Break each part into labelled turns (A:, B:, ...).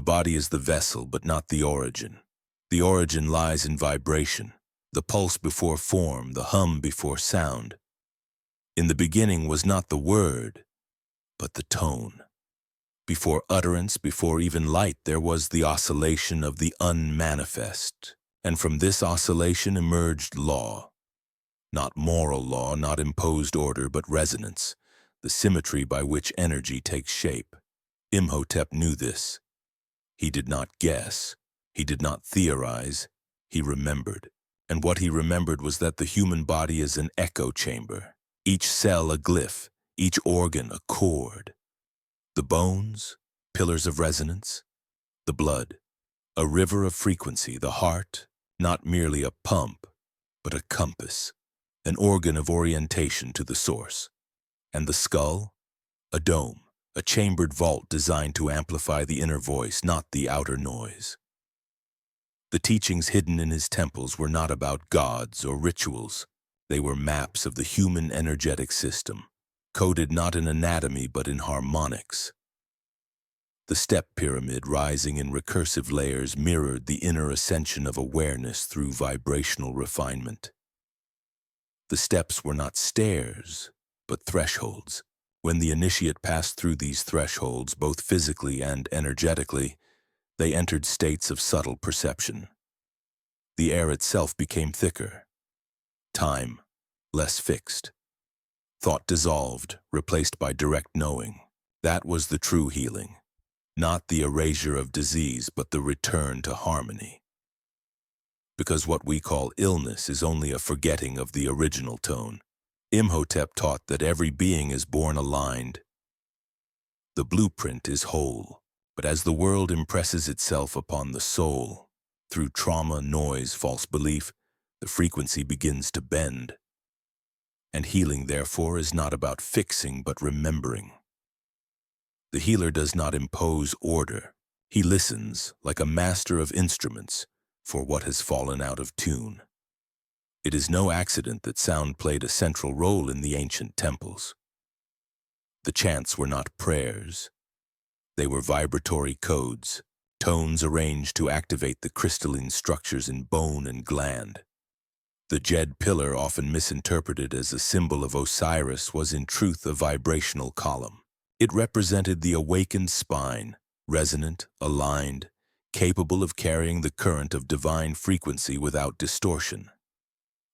A: The body is the vessel, but not the origin. The origin lies in vibration, the pulse before form, the hum before sound. In the beginning was not the word, but the tone. Before utterance, before even light, there was the oscillation of the unmanifest. And from this oscillation emerged law. Not moral law, not imposed order, but resonance, the symmetry by which energy takes shape. Imhotep knew this. He did not guess. He did not theorize. He remembered. And what he remembered was that the human body is an echo chamber. Each cell a glyph, each organ a chord. The bones, pillars of resonance. The blood, a river of frequency. The heart, not merely a pump, but a compass, an organ of orientation to the source. And the skull, a dome, a chambered vault designed to amplify the inner voice, not the outer noise. The teachings hidden in his temples were not about gods or rituals. They were maps of the human energetic system, coded not in anatomy but in harmonics. The step pyramid, rising in recursive layers, mirrored the inner ascension of awareness through vibrational refinement. The steps were not stairs, but thresholds. When the initiate passed through these thresholds, both physically and energetically, they entered states of subtle perception. The air itself became thicker. Time, less fixed. Thought dissolved, replaced by direct knowing. That was the true healing. Not the erasure of disease, but the return to harmony. Because what we call illness is only a forgetting of the original tone. Imhotep taught that every being is born aligned. The blueprint is whole, but as the world impresses itself upon the soul, through trauma, noise, false belief, the frequency begins to bend. And healing, therefore, is not about fixing, but remembering. The healer does not impose order. He listens, like a master of instruments, for what has fallen out of tune. It is no accident that sound played a central role in the ancient temples. The chants were not prayers. They were vibratory codes, tones arranged to activate the crystalline structures in bone and gland. The jed pillar, often misinterpreted as a symbol of Osiris, was in truth a vibrational column. It represented the awakened spine, resonant, aligned, capable of carrying the current of divine frequency without distortion.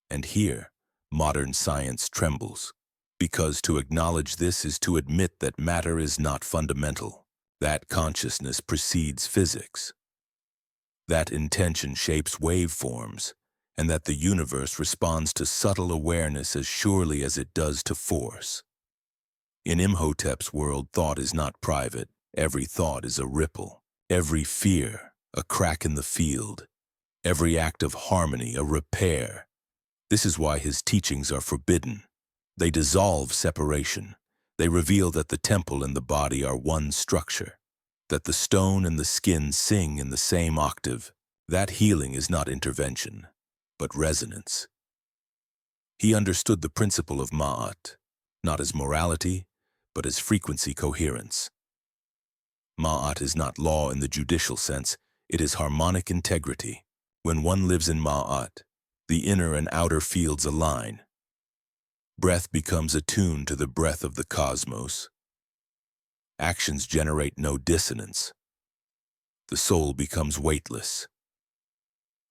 A: And here, modern science trembles, because to acknowledge this is to admit that matter is not fundamental, that consciousness precedes physics, that intention shapes waveforms, and that the universe responds to subtle awareness as surely as it does to force. In Imhotep's world, thought is not private. Every thought is a ripple. Every fear, a crack in the field. Every act of harmony, a repair. This is why his teachings are forbidden. They dissolve separation. They reveal that the temple and the body are one structure, that the stone and the skin sing in the same octave. That healing is not intervention, but resonance. He understood the principle of Ma'at, not as morality, but as frequency coherence. Ma'at is not law in the judicial sense, it is harmonic integrity. When one lives in Ma'at, the inner and outer fields align. Breath becomes attuned to the breath of the cosmos. Actions generate no dissonance. The soul becomes weightless.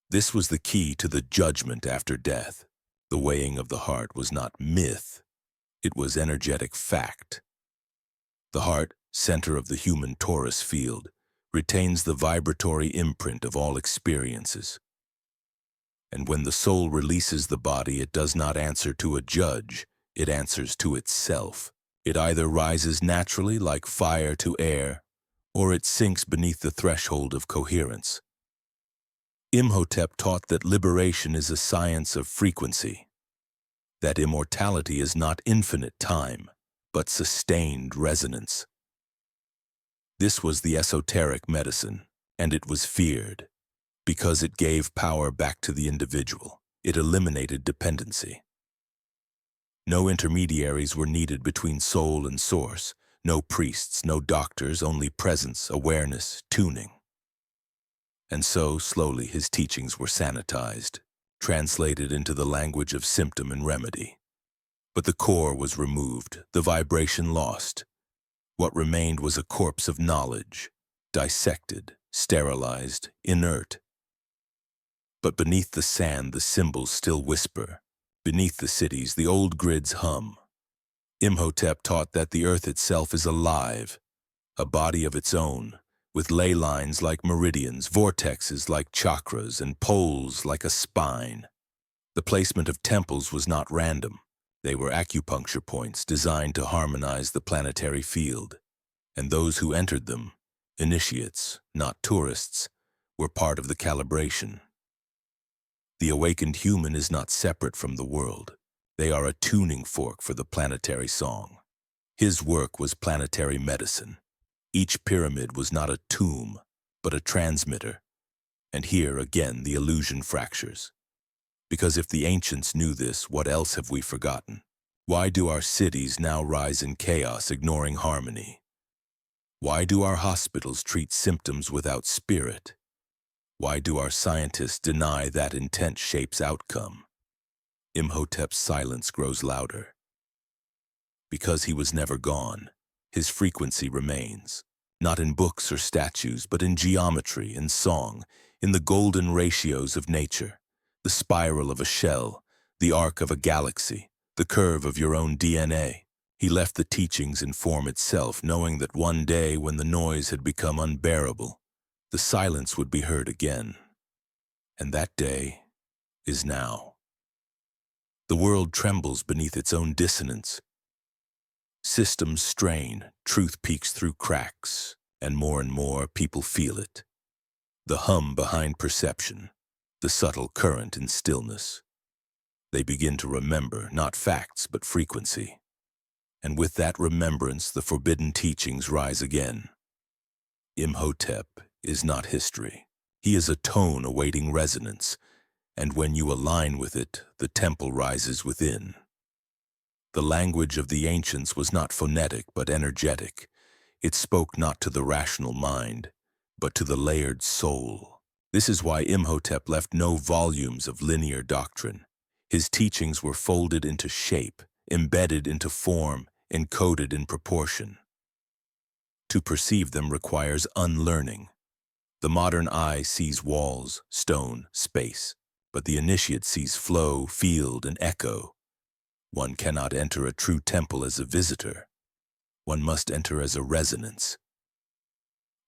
A: This was the key to the judgment after death. The weighing of the heart was not myth, it was energetic fact. The heart, center of the human torus field, retains the vibratory imprint of all experiences. And when the soul releases the body, it does not answer to a judge, it answers to itself. It either rises naturally like fire to air, or it sinks beneath the threshold of coherence. Imhotep taught that liberation is a science of frequency, that immortality is not infinite time, but sustained resonance. This was the esoteric medicine, and it was feared, because it gave power back to the individual. It eliminated dependency. No intermediaries were needed between soul and source, no priests, no doctors, only presence, awareness, tuning. And so, slowly, his teachings were sanitized, translated into the language of symptom and remedy. But the core was removed, the vibration lost. What remained was a corpse of knowledge, dissected, sterilized, inert. But beneath the sand, the symbols still whisper. Beneath the cities, the old grids hum. Imhotep taught that the earth itself is alive, a body of its own, with ley lines like meridians, vortexes like chakras, and poles like a spine. The placement of temples was not random. They were acupuncture points designed to harmonize the planetary field. And those who entered them, initiates, not tourists, were part of the calibration. The awakened human is not separate from the world. They are a tuning fork for the planetary song. His work was planetary medicine. Each pyramid was not a tomb, but a transmitter. And here again the illusion fractures. Because if the ancients knew this, what else have we forgotten? Why do our cities now rise in chaos, ignoring harmony? Why do our hospitals treat symptoms without spirit? Why do our scientists deny that intent shapes outcome? Imhotep's silence grows louder. Because he was never gone, his frequency remains, not in books or statues, but in geometry, in song, in the golden ratios of nature, the spiral of a shell, the arc of a galaxy, the curve of your own DNA. He left the teachings in form itself, knowing that one day when the noise had become unbearable, the silence would be heard again. And that day is now. The world trembles beneath its own dissonance. Systems strain, truth peeks through cracks, and more people feel it. The hum behind perception, the subtle current in stillness. They begin to remember not facts but frequency. And with that remembrance, the forbidden teachings rise again. Imhotep is not history. He is a tone awaiting resonance, and when you align with it, the temple rises within. The language of the ancients was not phonetic but energetic. It spoke not to the rational mind, but to the layered soul. This is why Imhotep left no volumes of linear doctrine. His teachings were folded into shape, embedded into form, encoded in proportion. To perceive them requires unlearning. The modern eye sees walls, stone, space, but the initiate sees flow, field, and echo. One cannot enter a true temple as a visitor. One must enter as a resonance.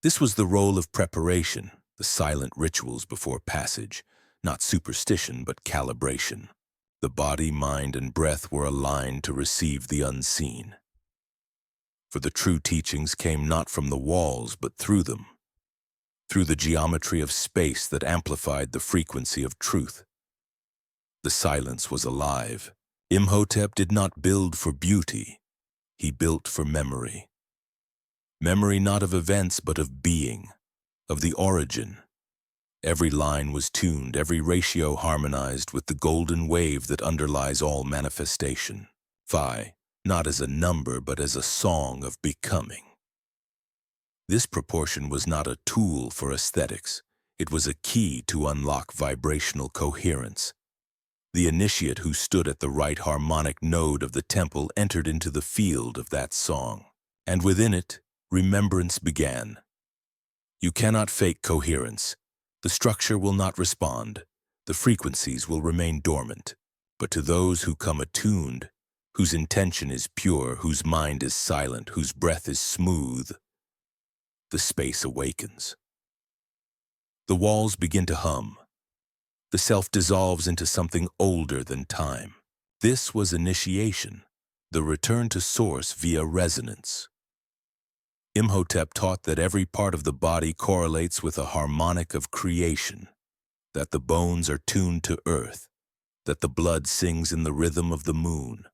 A: This was the role of preparation, the silent rituals before passage, not superstition but calibration. The body, mind, and breath were aligned to receive the unseen. For the true teachings came not from the walls but through them, through the geometry of space that amplified the frequency of truth. The silence was alive. Imhotep did not build for beauty. He built for memory. Memory not of events but of being, of the origin. Every line was tuned, every ratio harmonized with the golden wave that underlies all manifestation. Phi, not as a number but as a song of becoming. This proportion was not a tool for aesthetics. It was a key to unlock vibrational coherence. The initiate who stood at the right harmonic node of the temple entered into the field of that song, and within it, remembrance began. You cannot fake coherence. The structure will not respond. The frequencies will remain dormant. But to those who come attuned, whose intention is pure, whose mind is silent, whose breath is smooth, the space awakens. The walls begin to hum. The self dissolves into something older than time. This was initiation, the return to source via resonance. Imhotep taught that every part of the body correlates with a harmonic of creation, that the bones are tuned to earth, that the blood sings in the rhythm of the moon,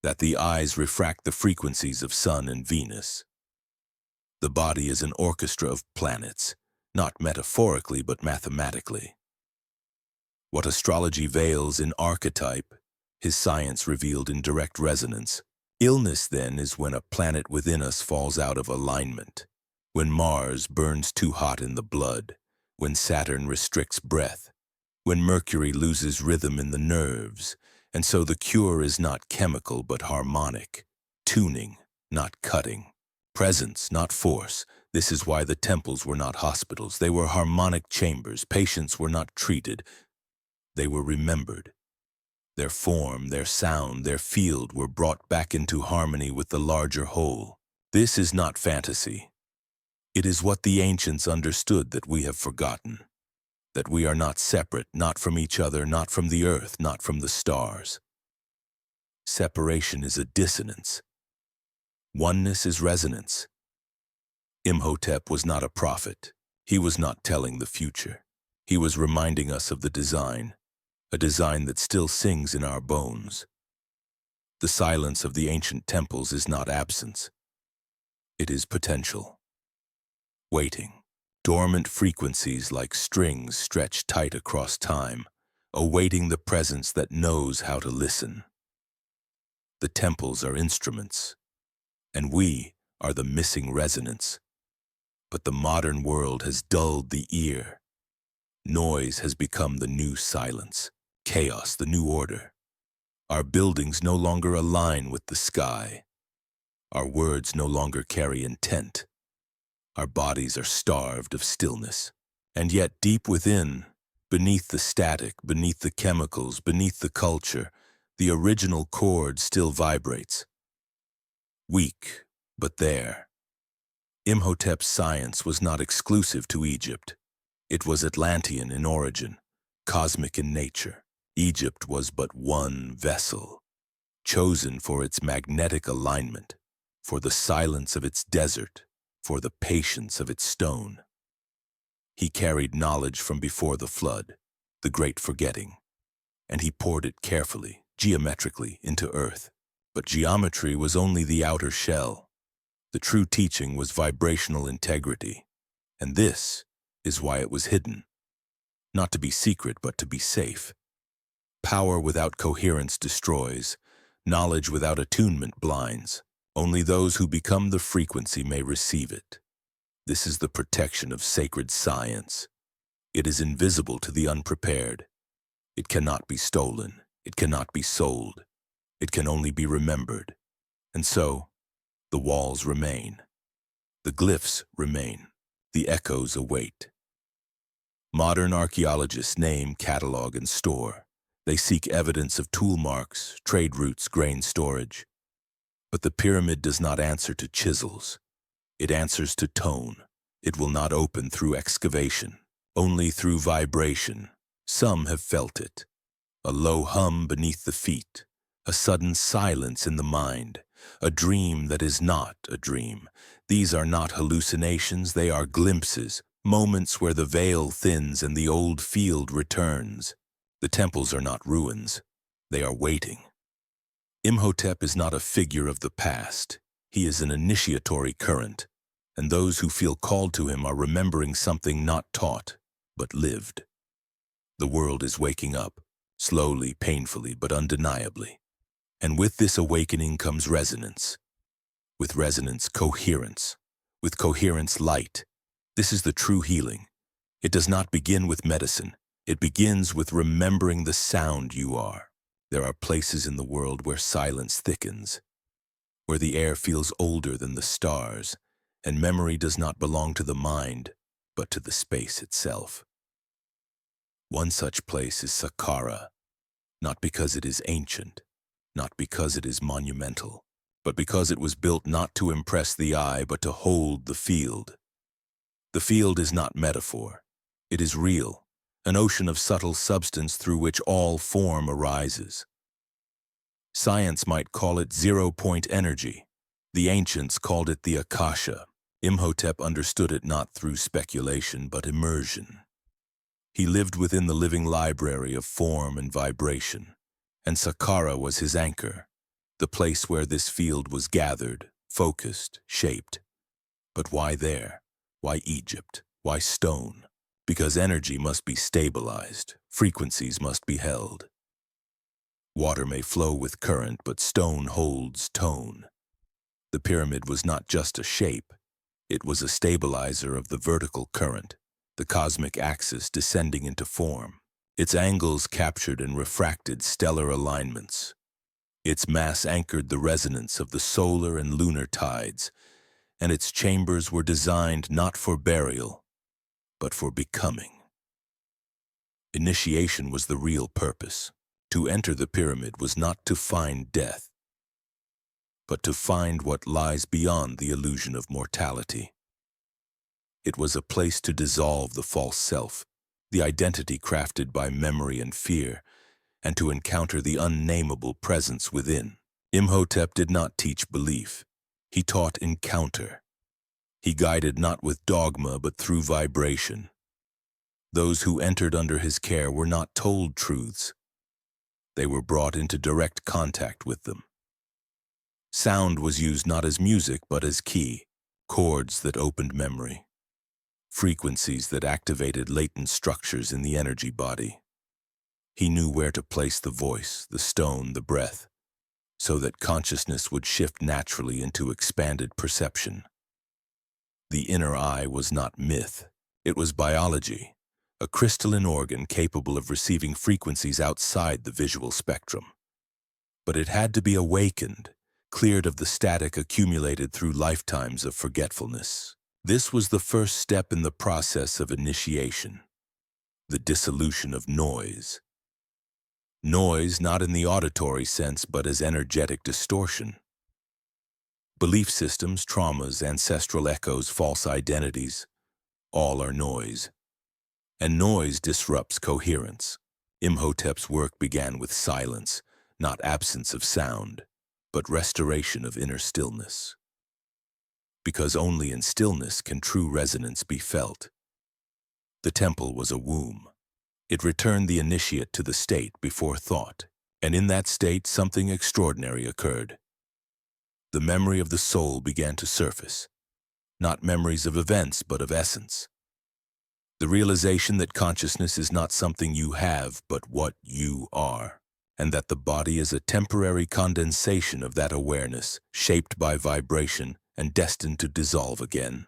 A: that the eyes refract the frequencies of Sun and Venus. The body is an orchestra of planets, not metaphorically but mathematically. What astrology veils in archetype, his science revealed in direct resonance. Illness, then, is when a planet within us falls out of alignment, when Mars burns too hot in the blood, when Saturn restricts breath, when Mercury loses rhythm in the nerves, and so the cure is not chemical but harmonic, tuning, not cutting, presence, not force. This is why the temples were not hospitals. They were harmonic chambers. Patients were not treated. They were remembered. Their form, their sound, their field were brought back into harmony with the larger whole. This is not fantasy. It is what the ancients understood that we have forgotten. That we are not separate, not from each other, not from the earth, not from the stars. Separation is a dissonance. Oneness is resonance. Imhotep was not a prophet. He was not telling the future. He was reminding us of the design, a design that still sings in our bones. The silence of the ancient temples is not absence. It is potential. Waiting. Dormant frequencies like strings stretched tight across time, awaiting the presence that knows how to listen. The temples are instruments, and we are the missing resonance. But the modern world has dulled the ear. Noise has become the new silence, chaos the new order. Our buildings no longer align with the sky. Our words no longer carry intent. Our bodies are starved of stillness. And yet deep within, beneath the static, beneath the chemicals, beneath the culture, the original chord still vibrates. Weak, but there. Imhotep's science was not exclusive to Egypt. It was Atlantean in origin, cosmic in nature. Egypt was but one vessel, chosen for its magnetic alignment, for the silence of its desert, for the patience of its stone. He carried knowledge from before the flood, the great forgetting, and he poured it carefully, geometrically, into earth. But geometry was only the outer shell. The true teaching was vibrational integrity, and this is why it was hidden. Not to be secret, but to be safe. Power without coherence destroys. Knowledge without attunement blinds. Only those who become the frequency may receive it. This is the protection of sacred science. It is invisible to the unprepared. It cannot be stolen. It cannot be sold. It can only be remembered. And so, the walls remain. The glyphs remain. The echoes await. Modern archaeologists name, catalog, and store. They seek evidence of tool marks, trade routes, grain storage. But the pyramid does not answer to chisels. It answers to tone. It will not open through excavation, only through vibration. Some have felt it. A low hum beneath the feet, a sudden silence in the mind, a dream that is not a dream. These are not hallucinations, they are glimpses, moments where the veil thins and the old field returns. The temples are not ruins, they are waiting. Imhotep is not a figure of the past. He is an initiatory current, and those who feel called to him are remembering something not taught, but lived. The world is waking up, slowly, painfully, but undeniably. And with this awakening comes resonance. With resonance, coherence. With coherence, light. This is the true healing. It does not begin with medicine. It begins with remembering the sound you are. There are places in the world where silence thickens, where the air feels older than the stars, and memory does not belong to the mind, but to the space itself. One such place is Saqqara, not because it is ancient, not because it is monumental, but because it was built not to impress the eye, but to hold the field. The field is not metaphor. It is real, an ocean of subtle substance through which all form arises. Science might call it zero-point energy. The ancients called it the Akasha. Imhotep understood it not through speculation, but immersion. He lived within the living library of form and vibration, and Saqqara was his anchor, the place where this field was gathered, focused, shaped. But why there? Why Egypt? Why stone? Because energy must be stabilized, frequencies must be held. Water may flow with current, but stone holds tone. The pyramid was not just a shape, it was a stabilizer of the vertical current. the cosmic axis descending into form. Its angles captured and refracted stellar alignments. Its mass anchored the resonance of the solar and lunar tides, and its chambers were designed not for burial, but for becoming. Initiation was the real purpose. To enter the pyramid was not to find death, but to find what lies beyond the illusion of mortality. It was a place to dissolve the false self, the identity crafted by memory and fear, and to encounter the unnameable presence within. Imhotep did not teach belief. He taught encounter. He guided not with dogma but through vibration. Those who entered under his care were not told truths. They were brought into direct contact with them. Sound was used not as music but as key, chords that opened memory, frequencies that activated latent structures in the energy body. He knew where to place the voice, the stone, the breath, so that consciousness would shift naturally into expanded perception. The inner eye was not myth, it was biology, a crystalline organ capable of receiving frequencies outside the visual spectrum. But it had to be awakened, cleared of the static accumulated through lifetimes of forgetfulness. This was the first step in the process of initiation, the dissolution of noise. Noise not in the auditory sense but as energetic distortion. Belief systems, traumas, ancestral echoes, false identities, all are noise. And noise disrupts coherence. Imhotep's work began with silence, not absence of sound, but restoration of inner stillness. Because only in stillness can true resonance be felt. The temple was a womb. It returned the initiate to the state before thought, and in that state something extraordinary occurred. The memory of the soul began to surface, not memories of events but of essence. The realization that consciousness is not something you have but what you are, and that the body is a temporary condensation of that awareness, shaped by vibration and destined to dissolve again.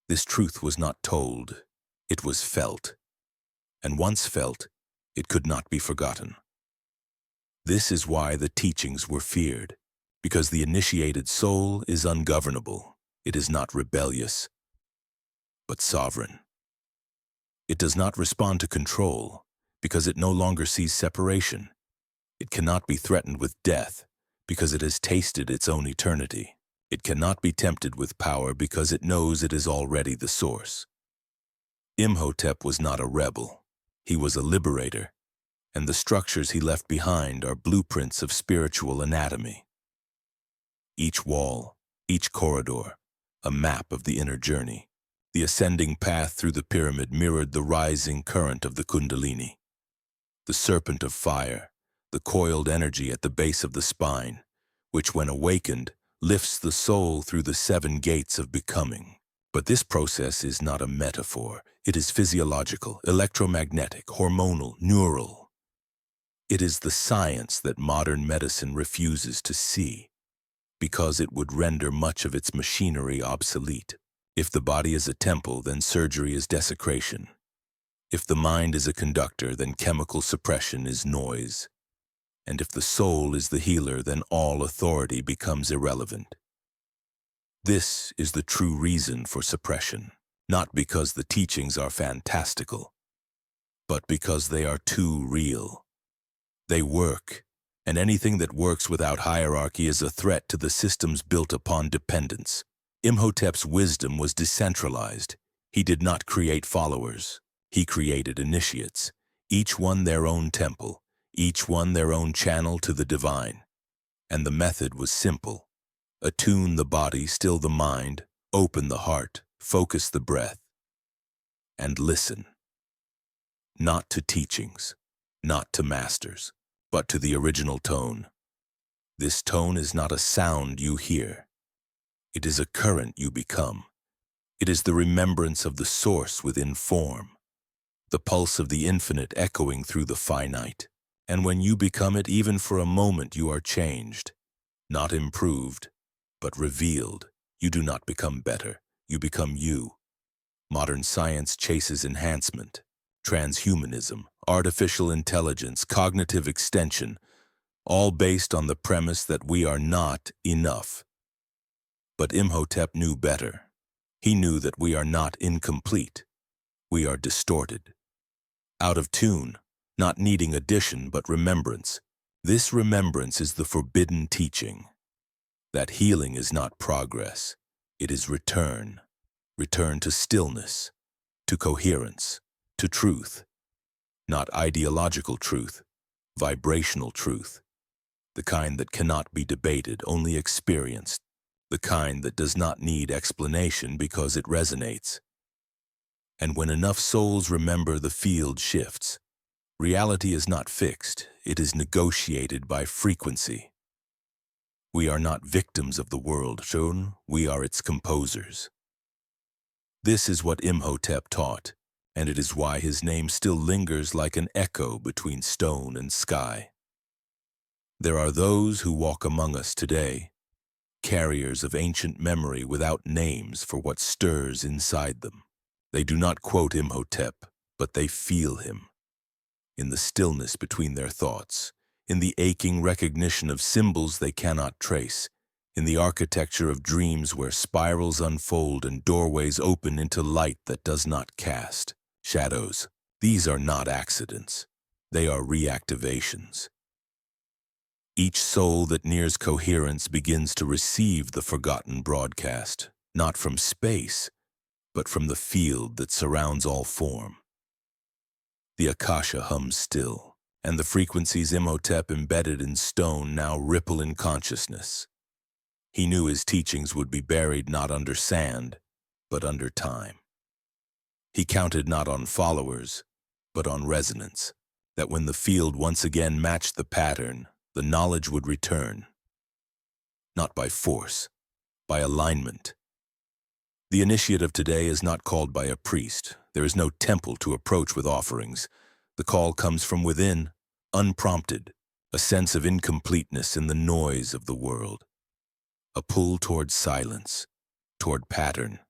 A: This truth was not told, it was felt. And once felt, it could not be forgotten. This is why the teachings were feared, because the initiated soul is ungovernable. It is not rebellious, but sovereign. It does not respond to control, because it no longer sees separation. It cannot be threatened with death, because it has tasted its own eternity. It cannot be tempted with power, because it knows it is already the source. Imhotep was not a rebel. He was a liberator, and the structures he left behind are blueprints of spiritual anatomy. Each wall, each corridor, a map of the inner journey. The ascending path through the pyramid mirrored the rising current of the Kundalini. The serpent of fire, the coiled energy at the base of the spine, which when awakened, lifts the soul through the 7 gates of becoming. But this process is not a metaphor. It is physiological, electromagnetic, hormonal, neural. It is the science that modern medicine refuses to see, because it would render much of its machinery obsolete. If the body is a temple, then surgery is desecration. If the mind is a conductor, then chemical suppression is noise. And if the soul is the healer, then all authority becomes irrelevant. This is the true reason for suppression, not because the teachings are fantastical, but because they are too real. They work, and anything that works without hierarchy is a threat to the systems built upon dependence. Imhotep's wisdom was decentralized. He did not create followers. He created initiates, each one their own temple, each one their own channel to the divine. And the method was simple. Attune the body, still the mind, open the heart, focus the breath, and listen. Not to teachings, not to masters, but to the original tone. This tone is not a sound you hear. It is a current you become. It is the remembrance of the source within form, the pulse of the infinite echoing through the finite. And when you become it, even for a moment, you are changed, not improved, but revealed. You do not become better. You become you, Modern science chases enhancement, transhumanism, artificial intelligence, cognitive extension, all based on the premise that we are not enough. But Imhotep knew better. He knew that we are not incomplete. We are distorted, out of tune, not needing addition but remembrance. This remembrance is the forbidden teaching. That healing is not progress. It is return. Return to stillness, to coherence, to truth. Not ideological truth, vibrational truth. The kind that cannot be debated, only experienced. The kind that does not need explanation because it resonates. And when enough souls remember, the field shifts. Reality is not fixed, it is negotiated by frequency. We are not victims of the world, Shun, we are its composers. This is what Imhotep taught, and it is why his name still lingers like an echo between stone and sky. There are those who walk among us today, carriers of ancient memory without names for what stirs inside them. They do not quote Imhotep, but they feel him. In the stillness between their thoughts, in the aching recognition of symbols they cannot trace, in the architecture of dreams where spirals unfold and doorways open into light that does not cast shadows. These are not accidents. They are reactivations. Each soul that nears coherence begins to receive the forgotten broadcast, not from space, but from the field that surrounds all form. The akasha hums still, and the frequencies Imhotep embedded in stone now ripple in consciousness. He knew his teachings would be buried not under sand, but under time. He counted not on followers, but on resonance, that when the field once again matched the pattern, the knowledge would return. Not by force, by alignment. The initiate of today is not called by a priest. There is no temple to approach with offerings. The call comes from within, unprompted, a sense of incompleteness in the noise of the world. A pull toward silence, toward pattern,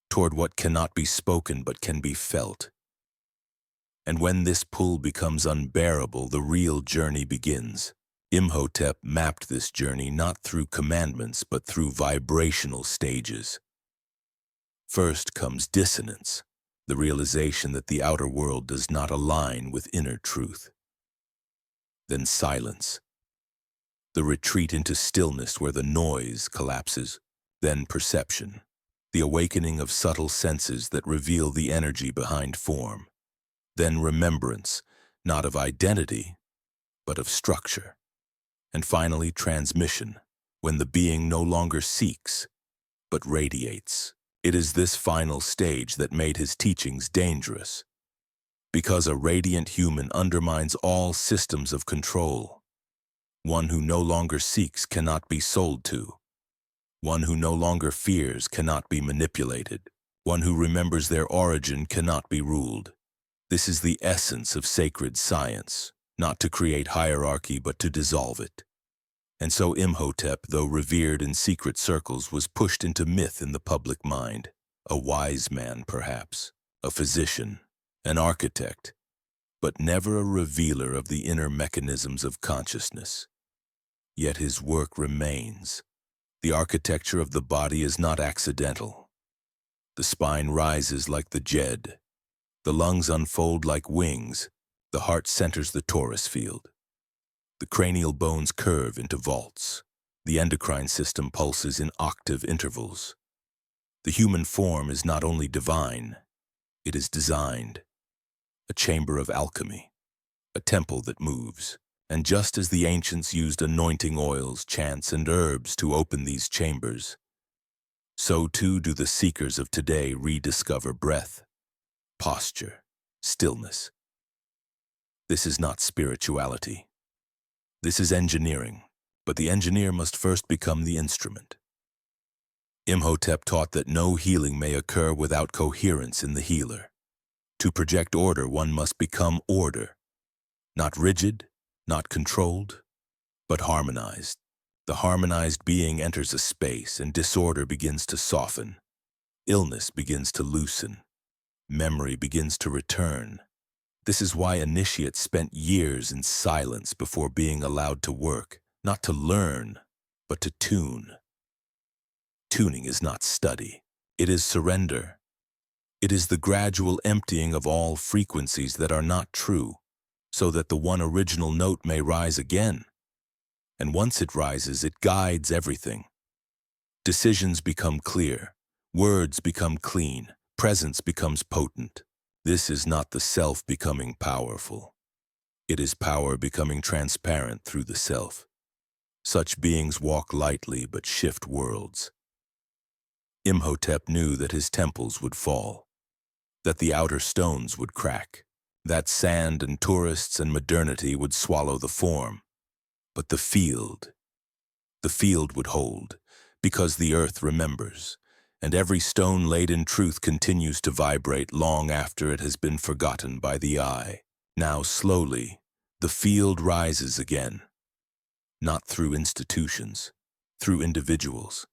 A: toward what cannot be spoken but can be felt. And when this pull becomes unbearable, the real journey begins. Imhotep mapped this journey not through commandments but through vibrational stages. First comes dissonance, the realization that the outer world does not align with inner truth. Then silence, the retreat into stillness where the noise collapses. Then perception, the awakening of subtle senses that reveal the energy behind form. Then remembrance, not of identity, but of structure. And finally transmission, when the being no longer seeks, but radiates. It is this final stage that made his teachings dangerous, because a radiant human undermines all systems of control. One who no longer seeks cannot be sold to. One who no longer fears cannot be manipulated. One who remembers their origin cannot be ruled. This is the essence of sacred science, not to create hierarchy but to dissolve it. And so Imhotep, though revered in secret circles, was pushed into myth in the public mind. A wise man, perhaps, a physician, an architect, but never a revealer of the inner mechanisms of consciousness. Yet his work remains. The architecture of the body is not accidental. The spine rises like the jed. The lungs unfold like wings. The heart centers the torus field. The cranial bones curve into vaults. The endocrine system pulses in octave intervals. The human form is not only divine, it is designed. A chamber of alchemy, a temple that moves. And just as the ancients used anointing oils, chants, and herbs to open these chambers, so too do the seekers of today rediscover breath, posture, stillness. This is not spirituality. This is engineering, but the engineer must first become the instrument. Imhotep taught that no healing may occur without coherence in the healer. To project order, one must become order, not rigid, not controlled, but harmonized. The harmonized being enters a space and disorder begins to soften. Illness begins to loosen. memory begins to return. This is why initiates spent years in silence before being allowed to work, not to learn, but to tune. Tuning is not study. It is surrender. It is the gradual emptying of all frequencies that are not true, so that the one original note may rise again. And once it rises, it guides everything. Decisions become clear, words become clean, presence becomes potent. This is not the self becoming powerful. It is power becoming transparent through the self. Such beings walk lightly but shift worlds. Imhotep knew that his temples would fall, that the outer stones would crack, that sand and tourists and modernity would swallow the form. But the field would hold, because the earth remembers, and every stone laid in truth continues to vibrate long after it has been forgotten by the eye. Now slowly, the field rises again, not through institutions, through individuals.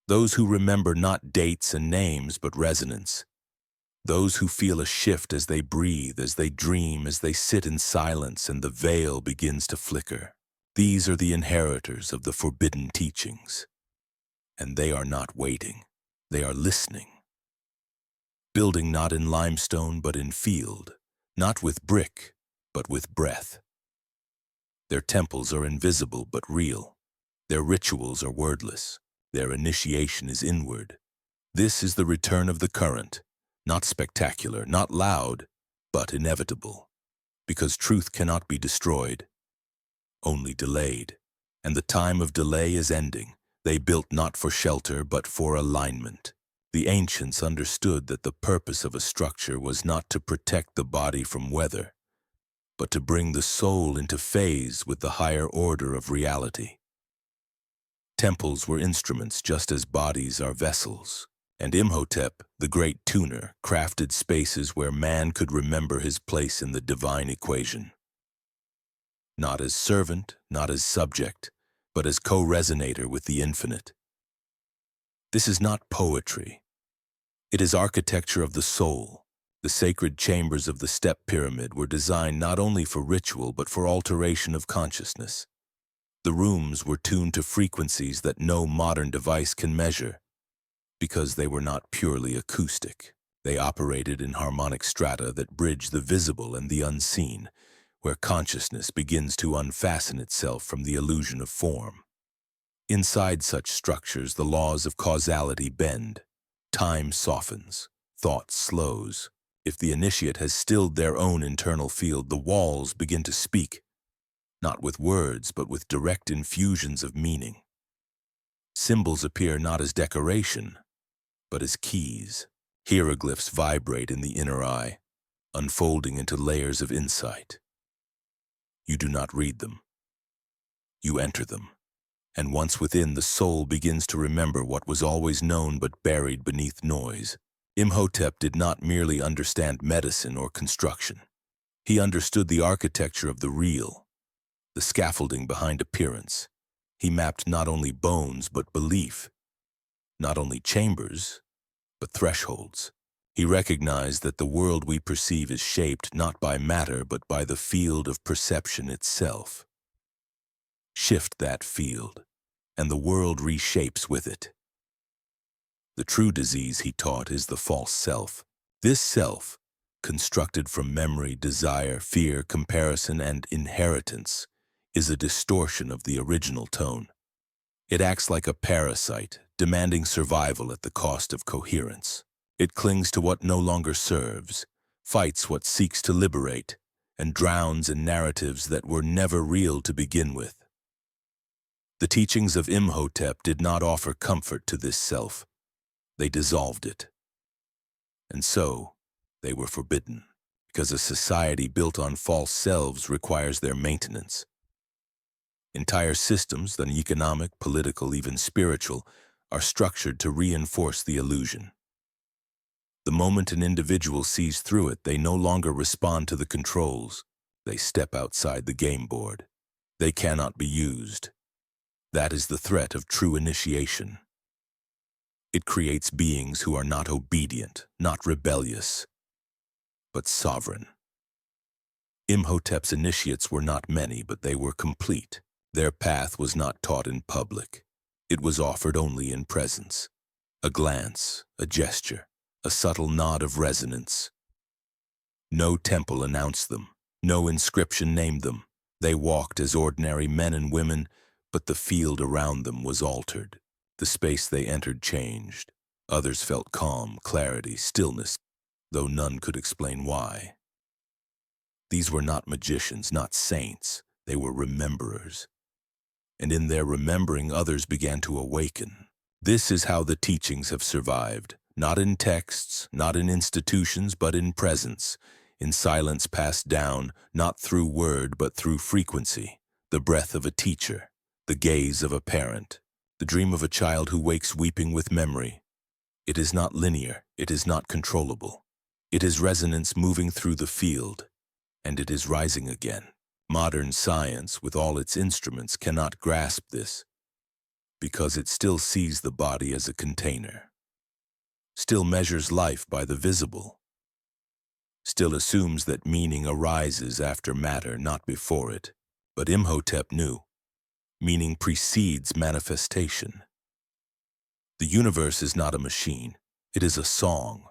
A: Those who remember not dates and names, but resonance. Those who feel a shift as they breathe, as they dream, as they sit in silence and the veil begins to flicker. These are the inheritors of the forbidden teachings. And they are not waiting. They are listening. Building not in limestone, but in field. Not with brick, but with breath. Their temples are invisible, but real. Their rituals are wordless. Their initiation is inward. This is the return of the current, not spectacular, not loud, but inevitable. Because truth cannot be destroyed, only delayed. And the time of delay is ending. They built not for shelter, but for alignment. The ancients understood that the purpose of a structure was not to protect the body from weather, but to bring the soul into phase with the higher order of reality. Temples were instruments just as bodies are vessels, and Imhotep, the great tuner, crafted spaces where man could remember his place in the divine equation. Not as servant, not as subject, but as co-resonator with the infinite. This is not poetry. It is architecture of the soul. The sacred chambers of the step pyramid were designed not only for ritual, but for alteration of consciousness. The rooms were tuned to frequencies that no modern device can measure, because they were not purely acoustic. They operated in harmonic strata that bridge the visible and the unseen, where consciousness begins to unfasten itself from the illusion of form. Inside such structures, the laws of causality bend. Time softens. Thought slows. If the initiate has stilled their own internal field, the walls begin to speak, not with words, but with direct infusions of meaning. Symbols appear not as decoration, but as keys. Hieroglyphs vibrate in the inner eye, unfolding into layers of insight. You do not read them. You enter them. And once within, the soul begins to remember what was always known but buried beneath noise. Imhotep did not merely understand medicine or construction. He understood the architecture of the real, the scaffolding behind appearance. He mapped not only bones but belief, not only chambers, but thresholds. He recognized that the world we perceive is shaped not by matter but by the field of perception itself. Shift that field, and the world reshapes with it. The true disease, he taught, is the false self. This self, constructed from memory, desire, fear, comparison, and inheritance, is a distortion of the original tone. It acts like a parasite, demanding survival at the cost of coherence. It clings to what no longer serves, fights what seeks to liberate, and drowns in narratives that were never real to begin with. The teachings of Imhotep did not offer comfort to this self. They dissolved it. And so, they were forbidden, because a society built on false selves requires their maintenance. Entire systems, the economic, political, even spiritual, are structured to reinforce the illusion. The moment an individual sees through it, they no longer respond to the controls. They step outside the game board. They cannot be used. That is the threat of true initiation. It creates beings who are not obedient, not rebellious, but sovereign. Imhotep's initiates were not many, but they were complete. Their path was not taught in public. It was offered only in presence. A glance, a gesture, a subtle nod of resonance. No temple announced them. No inscription named them. They walked as ordinary men and women, but the field around them was altered. The space they entered changed. Others felt calm, clarity, stillness, though none could explain why. These were not magicians, not saints. They were rememberers. And in their remembering, others began to awaken. This is how the teachings have survived, not in texts, not in institutions, but in presence, in silence passed down, not through word, but through frequency, the breath of a teacher, the gaze of a parent, the dream of a child who wakes weeping with memory. It is not linear, it is not controllable. It is resonance moving through the field, and it is rising again. Modern science, with all its instruments, cannot grasp this, because it still sees the body as a container, still measures life by the visible, still assumes that meaning arises after matter, not before it. But Imhotep knew. Meaning precedes manifestation. The universe is not a machine. It is a song,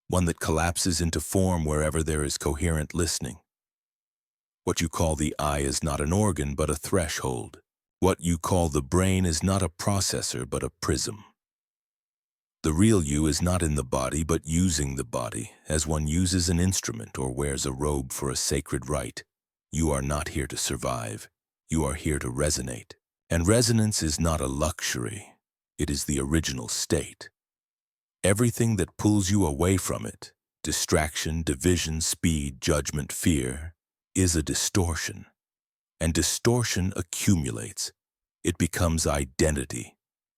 A: one that collapses into form wherever there is coherent listening. What you call the eye is not an organ, but a threshold. What you call the brain is not a processor, but a prism. The real you is not in the body, but using the body, as one uses an instrument or wears a robe for a sacred rite. You are not here to survive. You are here to resonate. And resonance is not a luxury. It is the original state. Everything that pulls you away from it, distraction, division, speed, judgment, fear, is a distortion. And distortion accumulates. It becomes identity.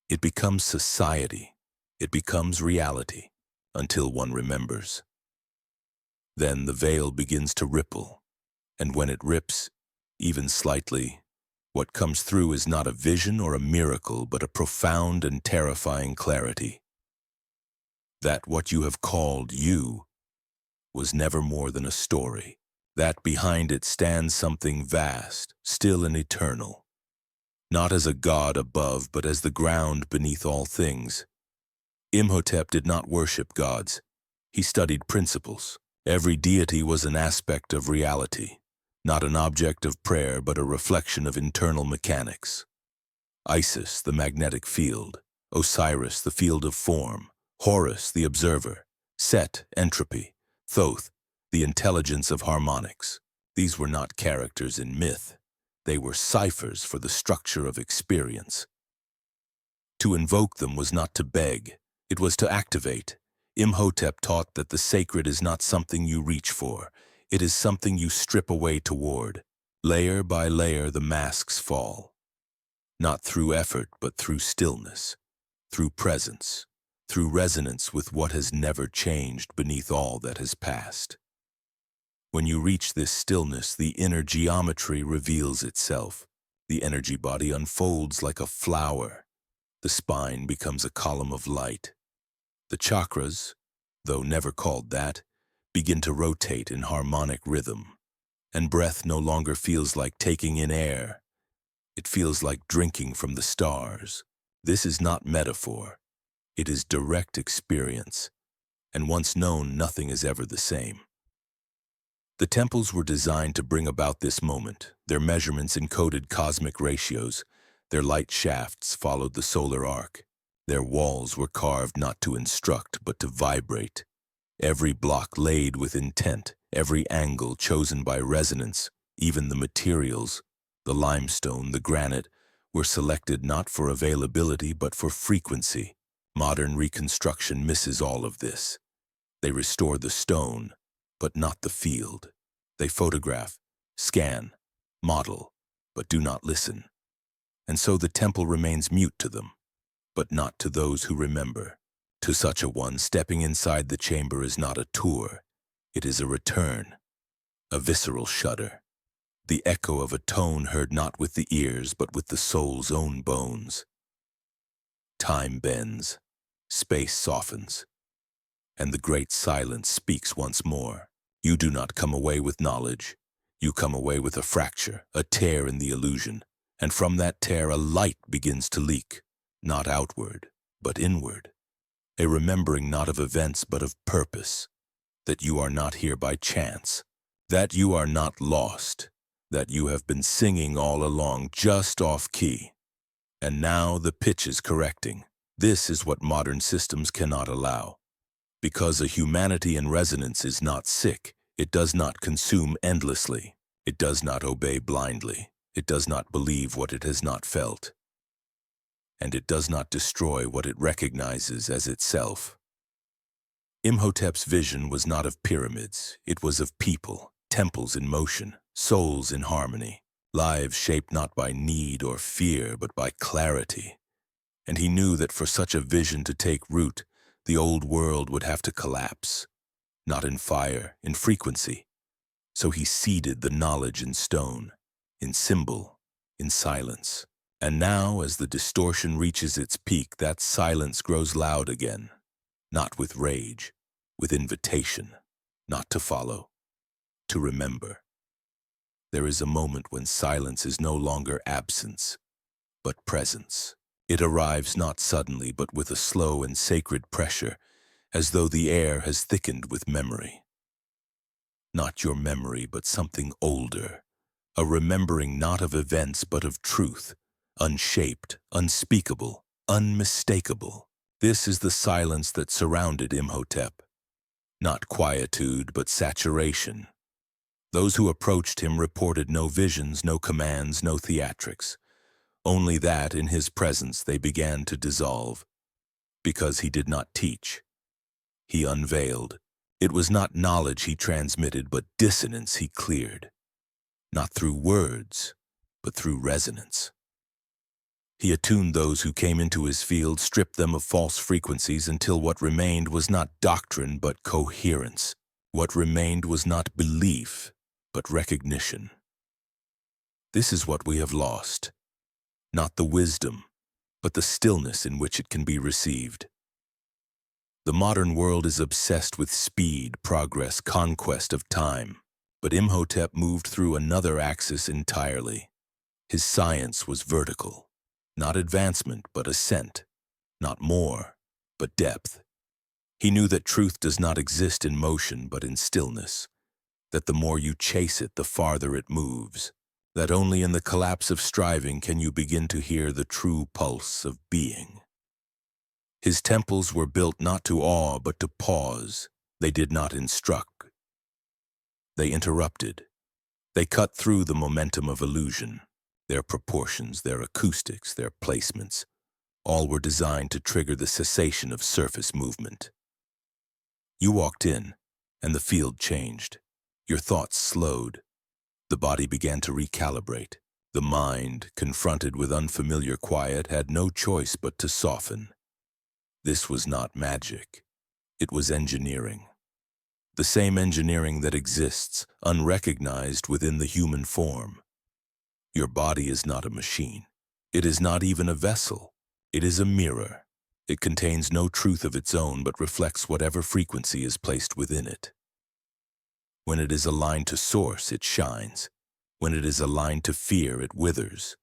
A: It becomes society. It becomes reality, until one remembers. Then the veil begins to ripple, and when it rips, even slightly, what comes through is not a vision or a miracle, but a profound and terrifying clarity. That what you have called you was never more than a story. That behind it stands something vast, still and eternal. Not as a god above, but as the ground beneath all things. Imhotep did not worship gods. He studied principles. Every deity was an aspect of reality, not an object of prayer, but a reflection of internal mechanics. Isis, the magnetic field. Osiris, the field of form. Horus, the observer. Set, entropy. Thoth, the intelligence of harmonics. These were not characters in myth. They were ciphers for the structure of experience. To invoke them was not to beg. It was to activate. Imhotep taught that the sacred is not something you reach for. It is something you strip away toward. Layer by layer, the masks fall. Not through effort, but through stillness, through presence, through resonance with what has never changed beneath all that has passed. When you reach this stillness, the inner geometry reveals itself. The energy body unfolds like a flower. The spine becomes a column of light. The chakras, though never called that, begin to rotate in harmonic rhythm, and breath no longer feels like taking in air. It feels like drinking from the stars. This is not metaphor. It is direct experience, and once known, nothing is ever the same. The temples were designed to bring about this moment. Their measurements encoded cosmic ratios. Their light shafts followed the solar arc. Their walls were carved not to instruct, but to vibrate. Every block laid with intent, every angle chosen by resonance, even the materials, the limestone, the granite, were selected not for availability, but for frequency. Modern reconstruction misses all of this. They restore the stone, but not the field. They photograph, scan, model, but do not listen. And so the temple remains mute to them, but not to those who remember. To such a one, stepping inside the chamber is not a tour. It is a return, a visceral shudder, the echo of a tone heard not with the ears, but with the soul's own bones. Time bends, space softens, and the great silence speaks once more. You do not come away with knowledge. You come away with a fracture, a tear in the illusion, and from that tear a light begins to leak, not outward, but inward, a remembering not of events but of purpose, that you are not here by chance, that you are not lost, that you have been singing all along just off key, and now the pitch is correcting. This is what modern systems cannot allow. Because a humanity in resonance is not sick, it does not consume endlessly. It does not obey blindly. It does not believe what it has not felt. And it does not destroy what it recognizes as itself. Imhotep's vision was not of pyramids. It was of people, temples in motion, souls in harmony, lives shaped not by need or fear, but by clarity. And he knew that for such a vision to take root, the old world would have to collapse, not in fire, in frequency. So he seeded the knowledge in stone, in symbol, in silence. And now, as the distortion reaches its peak, that silence grows loud again, not with rage, with invitation, not to follow, to remember. There is a moment when silence is no longer absence, but presence. It arrives not suddenly, but with a slow and sacred pressure, as though the air has thickened with memory. Not your memory, but something older, a remembering not of events, but of truth, unshaped, unspeakable, unmistakable. This is the silence that surrounded Imhotep. Not quietude, but saturation. Those who approached him reported no visions, no commands, no theatrics. Only that in his presence they began to dissolve. Because he did not teach. He unveiled. It was not knowledge he transmitted, but dissonance he cleared. Not through words, but through resonance. He attuned those who came into his field, stripped them of false frequencies until what remained was not doctrine, but coherence. What remained was not belief, but recognition. This is what we have lost. Not the wisdom, but the stillness in which it can be received. The modern world is obsessed with speed, progress, conquest of time. But Imhotep moved through another axis entirely. His science was vertical. Not advancement, but ascent. Not more, but depth. He knew that truth does not exist in motion, but in stillness. That the more you chase it, the farther it moves. That only in the collapse of striving can you begin to hear the true pulse of being. His temples were built not to awe, but to pause. They did not instruct. They interrupted. They cut through the momentum of illusion. Their proportions, their acoustics, their placements, all were designed to trigger the cessation of surface movement. You walked in, and the field changed. Your thoughts slowed. The body began to recalibrate. The mind, confronted with unfamiliar quiet, had no choice but to soften. This was not magic. It was engineering. The same engineering that exists, unrecognized within the human form. Your body is not a machine. It is not even a vessel. It is a mirror. It contains no truth of its own, but reflects whatever frequency is placed within it. When it is aligned to source, it shines. When it is aligned to fear, it withers.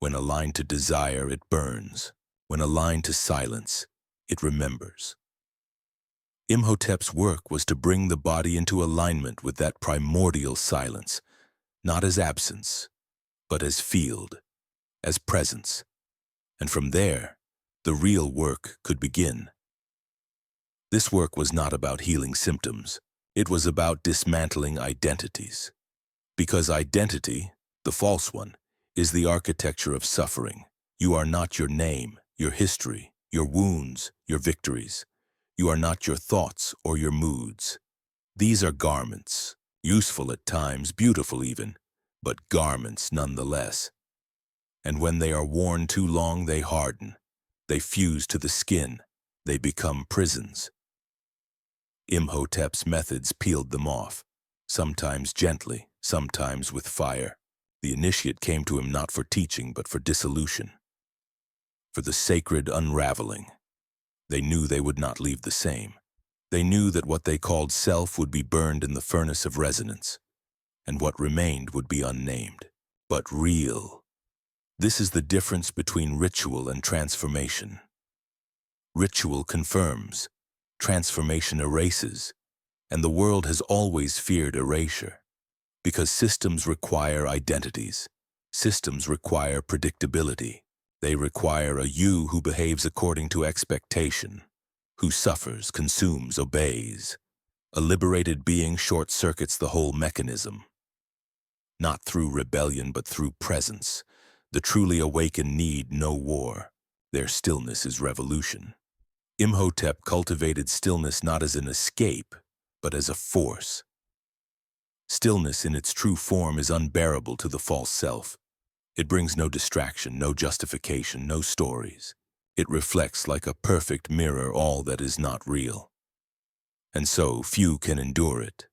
A: When aligned to desire, it burns. When aligned to silence, it remembers. Imhotep's work was to bring the body into alignment with that primordial silence, not as absence, but as field, as presence. And from there, the real work could begin. This work was not about healing symptoms. It was about dismantling identities. Because identity, the false one, is the architecture of suffering. You are not your name, your history, your wounds, your victories. You are not your thoughts or your moods. These are garments, useful at times, beautiful even, but garments nonetheless. And when they are worn too long, they harden. They fuse to the skin. They become prisons. Imhotep's methods peeled them off, sometimes gently, sometimes with fire. The initiate came to him not for teaching, but for dissolution, for the sacred unraveling. They knew they would not leave the same. They knew that what they called self would be burned in the furnace of resonance, and what remained would be unnamed, but real. This is the difference between ritual and transformation. Ritual confirms, transformation erases, and the world has always feared erasure, because systems require identities. Systems require predictability. They require a you who behaves according to expectation, who suffers, consumes, obeys. A liberated being short-circuits the whole mechanism. Not through rebellion, but through presence. The truly awakened need no war. Their stillness is revolution. Imhotep cultivated stillness not as an escape, but as a force. Stillness in its true form is unbearable to the false self. It brings no distraction, no justification, no stories. It reflects like a perfect mirror all that is not real. And so few can endure it.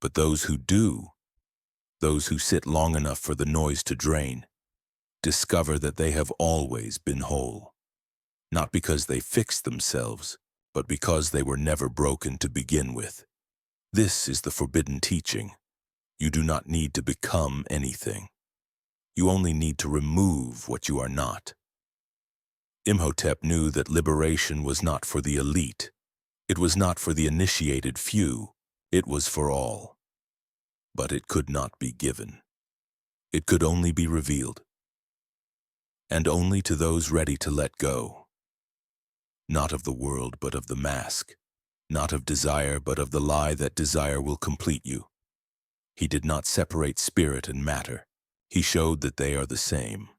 A: But those who do, those who sit long enough for the noise to drain, discover that they have always been whole. Not because they fixed themselves, but because they were never broken to begin with. This is the forbidden teaching. You do not need to become anything. You only need to remove what you are not. Imhotep knew that liberation was not for the elite. It was not for the initiated few. It was for all. But it could not be given. It could only be revealed. And only to those ready to let go. Not of the world, but of the mask. Not of desire, but of the lie that desire will complete you. He did not separate spirit and matter. He showed that they are the same,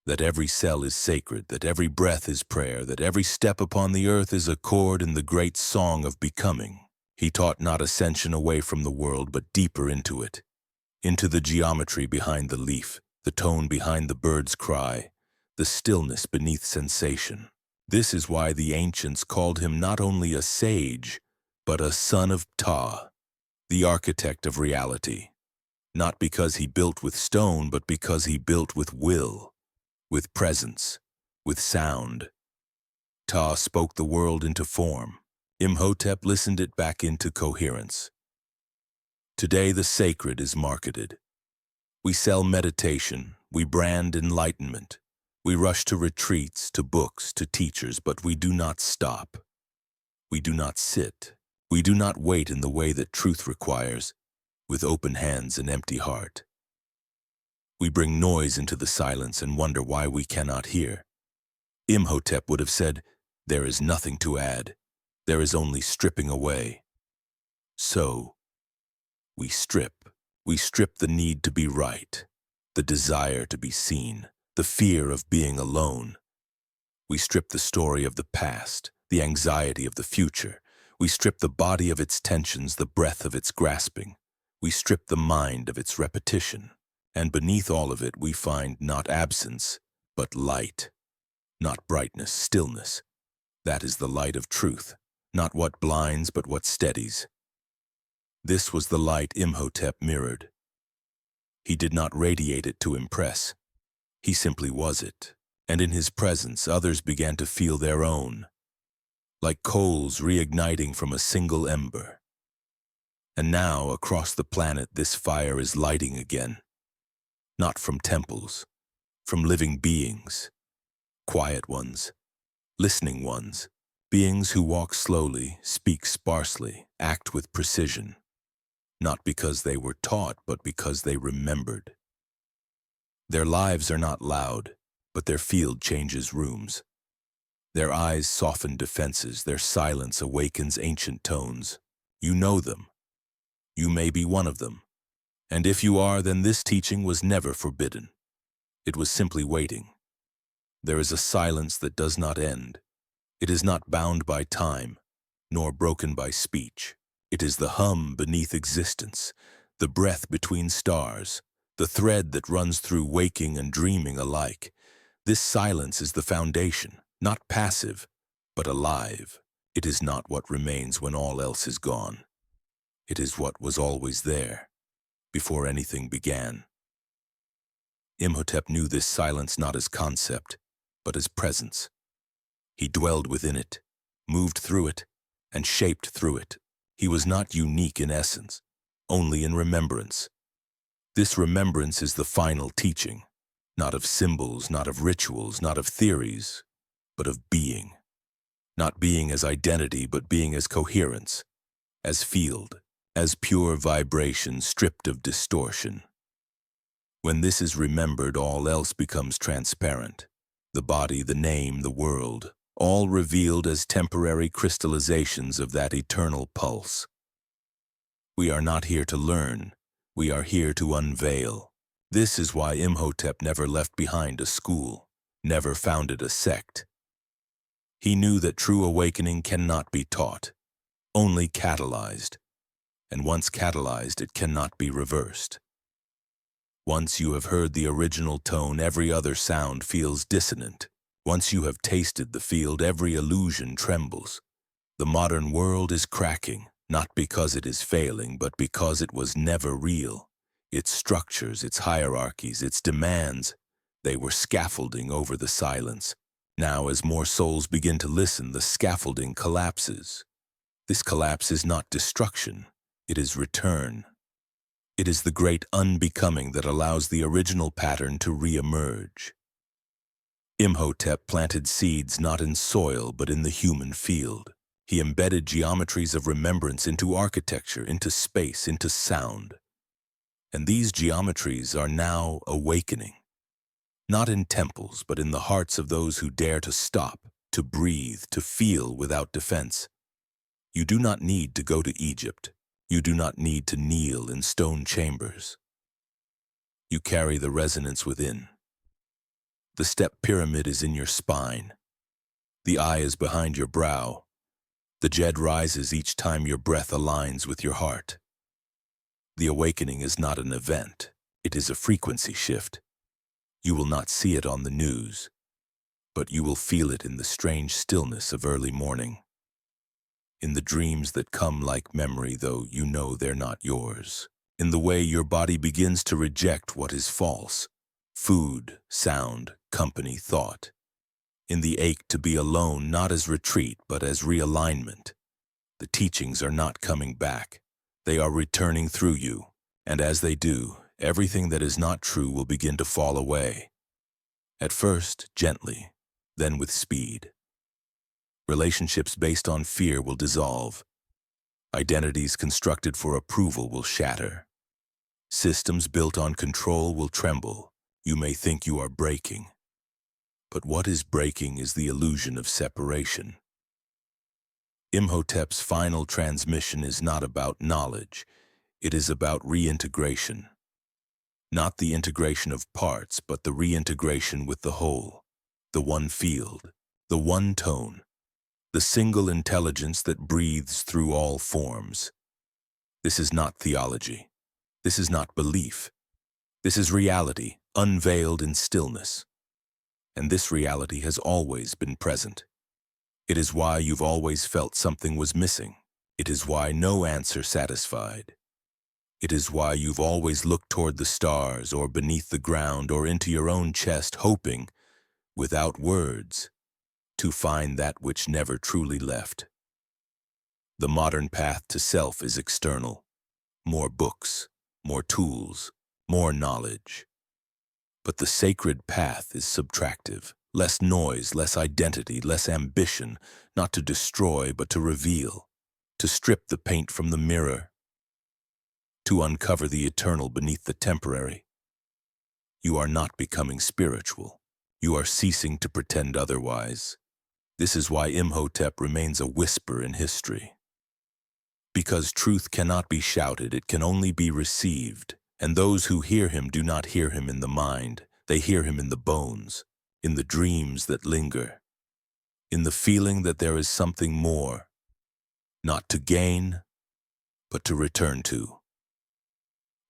A: that every cell is sacred, that every breath is prayer, that every step upon the earth is a chord in the great song of becoming. He taught not ascension away from the world, but deeper into it, into the geometry behind the leaf, the tone behind the bird's cry, the stillness beneath sensation. This is why the ancients called him not only a sage, but a son of Ptah, the architect of reality. Not because he built with stone, but because he built with will, with presence, with sound. Ptah spoke the world into form. Imhotep listened it back into coherence. Today the sacred is marketed. We sell meditation, we brand enlightenment. We rush to retreats, to books, to teachers, but we do not stop. We do not sit. We do not wait in the way that truth requires, with open hands and empty heart. We bring noise into the silence and wonder why we cannot hear. Imhotep would have said, "There is nothing to add. There is only stripping away." So, we strip. We strip the need to be right, the desire to be seen, the fear of being alone. We strip the story of the past, the anxiety of the future. We strip the body of its tensions, the breath of its grasping. We strip the mind of its repetition. And beneath all of it we find not absence, but light. Not brightness, stillness. That is the light of truth. Not what blinds, but what steadies. This was the light Imhotep mirrored. He did not radiate it to impress. He simply was it. And in his presence, others began to feel their own, like coals reigniting from a single ember. And now, across the planet, this fire is lighting again. Not from temples, from living beings, quiet ones, listening ones, beings who walk slowly, speak sparsely, act with precision, not because they were taught, but because they remembered. Their lives are not loud, but their field changes rooms. Their eyes soften defenses, their silence awakens ancient tones. You know them. You may be one of them. And if you are, then this teaching was never forbidden. It was simply waiting. There is a silence that does not end. It is not bound by time, nor broken by speech. It is the hum beneath existence, the breath between stars, the thread that runs through waking and dreaming alike. This silence is the foundation, not passive, but alive. It is not what remains when all else is gone. It is what was always there, before anything began. Imhotep knew this silence not as concept, but as presence. He dwelled within it, moved through it, and shaped through it. He was not unique in essence, only in remembrance. This remembrance is the final teaching, not of symbols, not of rituals, not of theories, but of being. Not being as identity, but being as coherence, as field, as pure vibration stripped of distortion. When this is remembered, all else becomes transparent. The body, the name, the world, all revealed as temporary crystallizations of that eternal pulse. We are not here to learn, we are here to unveil. This is why Imhotep never left behind a school, never founded a sect. He knew that true awakening cannot be taught, only catalyzed. And once catalyzed, it cannot be reversed. Once you have heard the original tone, every other sound feels dissonant. Once you have tasted the field, every illusion trembles. The modern world is cracking, not because it is failing, but because it was never real. Its structures, its hierarchies, its demands, they were scaffolding over the silence. Now, as more souls begin to listen, the scaffolding collapses. This collapse is not destruction, it is return. It is the great unbecoming that allows the original pattern to re-emerge. Imhotep planted seeds not in soil, but in the human field. He embedded geometries of remembrance into architecture, into space, into sound. And these geometries are now awakening. Not in temples, but in the hearts of those who dare to stop, to breathe, to feel without defense. You do not need to go to Egypt. You do not need to kneel in stone chambers. You carry the resonance within. The step pyramid is in your spine. The eye is behind your brow. The jed rises each time your breath aligns with your heart. The awakening is not an event. It is a frequency shift. You will not see it on the news, but you will feel it in the strange stillness of early morning. In the dreams that come like memory, though you know they're not yours. In the way your body begins to reject what is false. Food, sound, company, thought. In the ache to be alone, not as retreat, but as realignment. The teachings are not coming back. They are returning through you. And as they do, everything that is not true will begin to fall away. At first, gently, then with speed. Relationships based on fear will dissolve. Identities constructed for approval will shatter. Systems built on control will tremble. You may think you are breaking. But what is breaking is the illusion of separation. Imhotep's final transmission is not about knowledge. It is about reintegration. Not the integration of parts, but the reintegration with the whole. The one field, the one tone. The single intelligence that breathes through all forms. This is not theology. This is not belief. This is reality, unveiled in stillness. And this reality has always been present. It is why you've always felt something was missing. It is why no answer satisfied. It is why you've always looked toward the stars or beneath the ground or into your own chest, hoping, without words, to find that which never truly left. The modern path to self is external. More books, more tools, more knowledge. But the sacred path is subtractive. Less noise, less identity, less ambition, not to destroy but to reveal, to strip the paint from the mirror, to uncover the eternal beneath the temporary. You are not becoming spiritual. You are ceasing to pretend otherwise. This is why Imhotep remains a whisper in history. Because truth cannot be shouted, it can only be received. And those who hear him do not hear him in the mind. They hear him in the bones, in the dreams that linger, in the feeling that there is something more, not to gain, but to return to.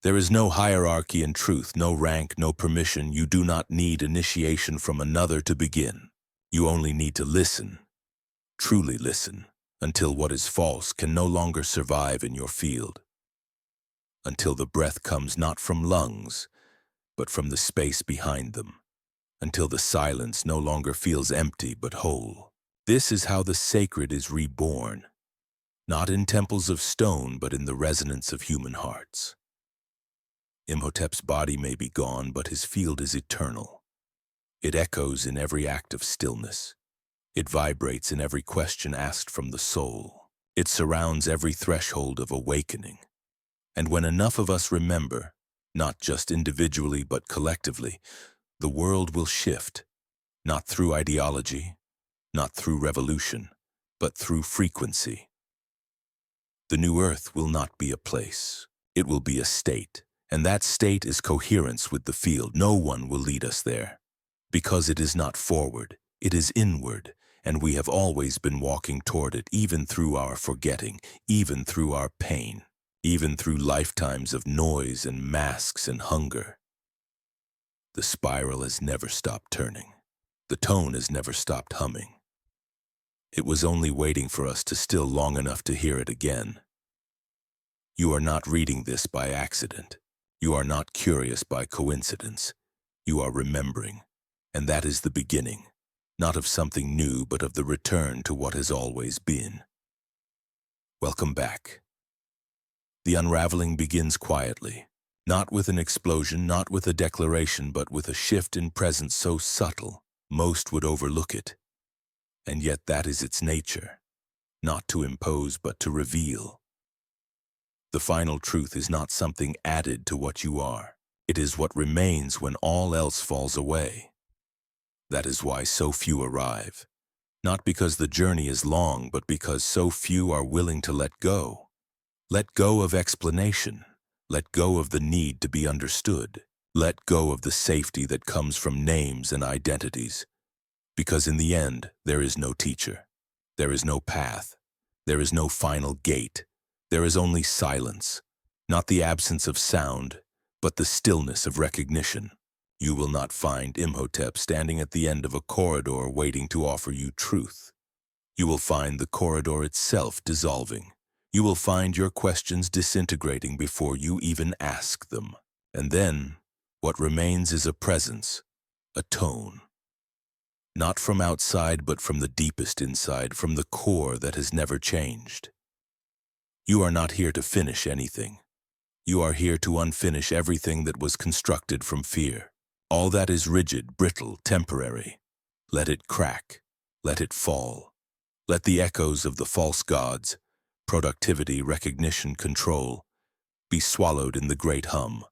A: There is no hierarchy in truth, no rank, no permission. You do not need initiation from another to begin. You only need to listen, truly listen, until what is false can no longer survive in your field. Until the breath comes not from lungs, but from the space behind them. Until the silence no longer feels empty but whole. This is how the sacred is reborn. not in temples of stone, but in the resonance of human hearts. Imhotep's body may be gone, but his field is eternal. It echoes in every act of stillness. It vibrates in every question asked from the soul. It surrounds every threshold of awakening. And when enough of us remember, not just individually but collectively, the world will shift, not through ideology, not through revolution, but through frequency. The new earth will not be a place. It will be a state, and that state is coherence with the field. No one will lead us there, because it is not forward, it is inward, and we have always been walking toward it, even through our forgetting, even through our pain, even through lifetimes of noise and masks and hunger. The spiral has never stopped turning. The tone has never stopped humming. It was only waiting for us to still long enough to hear it again. You are not reading this by accident. You are not curious by coincidence. You are remembering, and that is the beginning, not of something new, but of the return to what has always been. Welcome back. The unraveling begins quietly, not with an explosion, not with a declaration, but with a shift in presence so subtle, most would overlook it. And yet that is its nature, not to impose, but to reveal. The final truth is not something added to what you are. It is what remains when all else falls away. That is why so few arrive, not because the journey is long, but because so few are willing to let go. Let go of explanation. Let go of the need to be understood. Let go of the safety that comes from names and identities. Because in the end, there is no teacher. There is no path. There is no final gate. There is only silence, not the absence of sound, but the stillness of recognition. You will not find Imhotep standing at the end of a corridor waiting to offer you truth. You will find the corridor itself dissolving. You will find your questions disintegrating before you even ask them. And then, what remains is a presence, a tone. Not from outside, but from the deepest inside, from the core that has never changed. You are not here to finish anything. You are here to unfinish everything that was constructed from fear. All that is rigid, brittle, temporary. Let it crack. Let it fall. Let the echoes of the false gods, productivity, recognition, control, be swallowed in the great hum.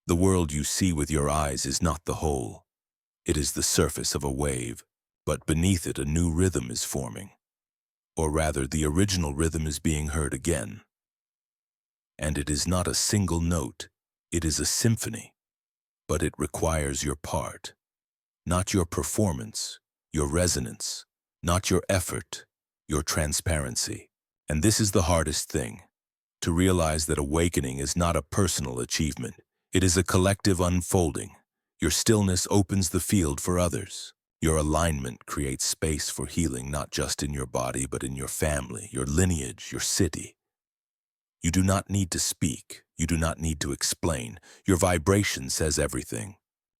A: The world you see with your eyes is not the whole. It is the surface of a wave, but beneath it a new rhythm is forming. Or rather, the original rhythm is being heard again. And it is not a single note, it is a symphony, but it requires your part, not your performance, your resonance, not your effort, your transparency. And this is the hardest thing, to realize that awakening is not a personal achievement, it is a collective unfolding. Your stillness opens the field for others. Your alignment creates space for healing, not just in your body, but in your family, your lineage, your city. You do not need to speak. You do not need to explain. Your vibration says everything.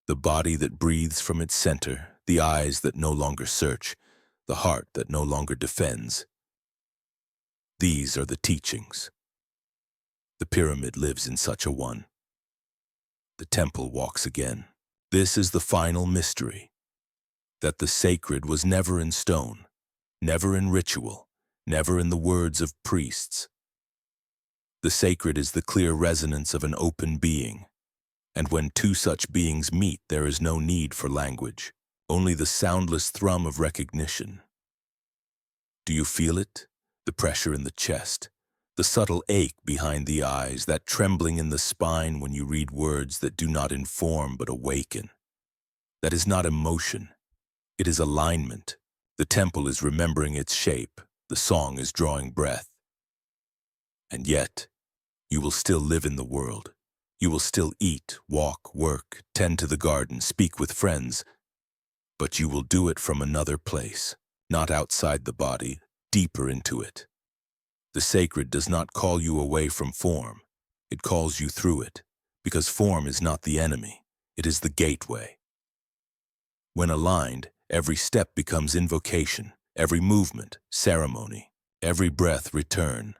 A: The body that breathes from its center, the eyes that no longer search, the heart that no longer defends. These are the teachings. The pyramid lives in such a one. The temple walks again. This is the final mystery. That the sacred was never in stone, never in ritual, never in the words of priests. The sacred is the clear resonance of an open being, and when two such beings meet, there is no need for language, only the soundless thrum of recognition. Do you feel it? The pressure in the chest, the subtle ache behind the eyes, that trembling in the spine when you read words that do not inform but awaken. That is not emotion. It is alignment. The temple is remembering its shape. The song is drawing breath. And yet, you will still live in the world. You will still eat, walk, work, tend to the garden, speak with friends. But you will do it from another place, not outside the body, deeper into it. The sacred does not call you away from form. It calls you through it, because form is not the enemy. It is the gateway. When aligned, every step becomes invocation, every movement, ceremony. Every breath return.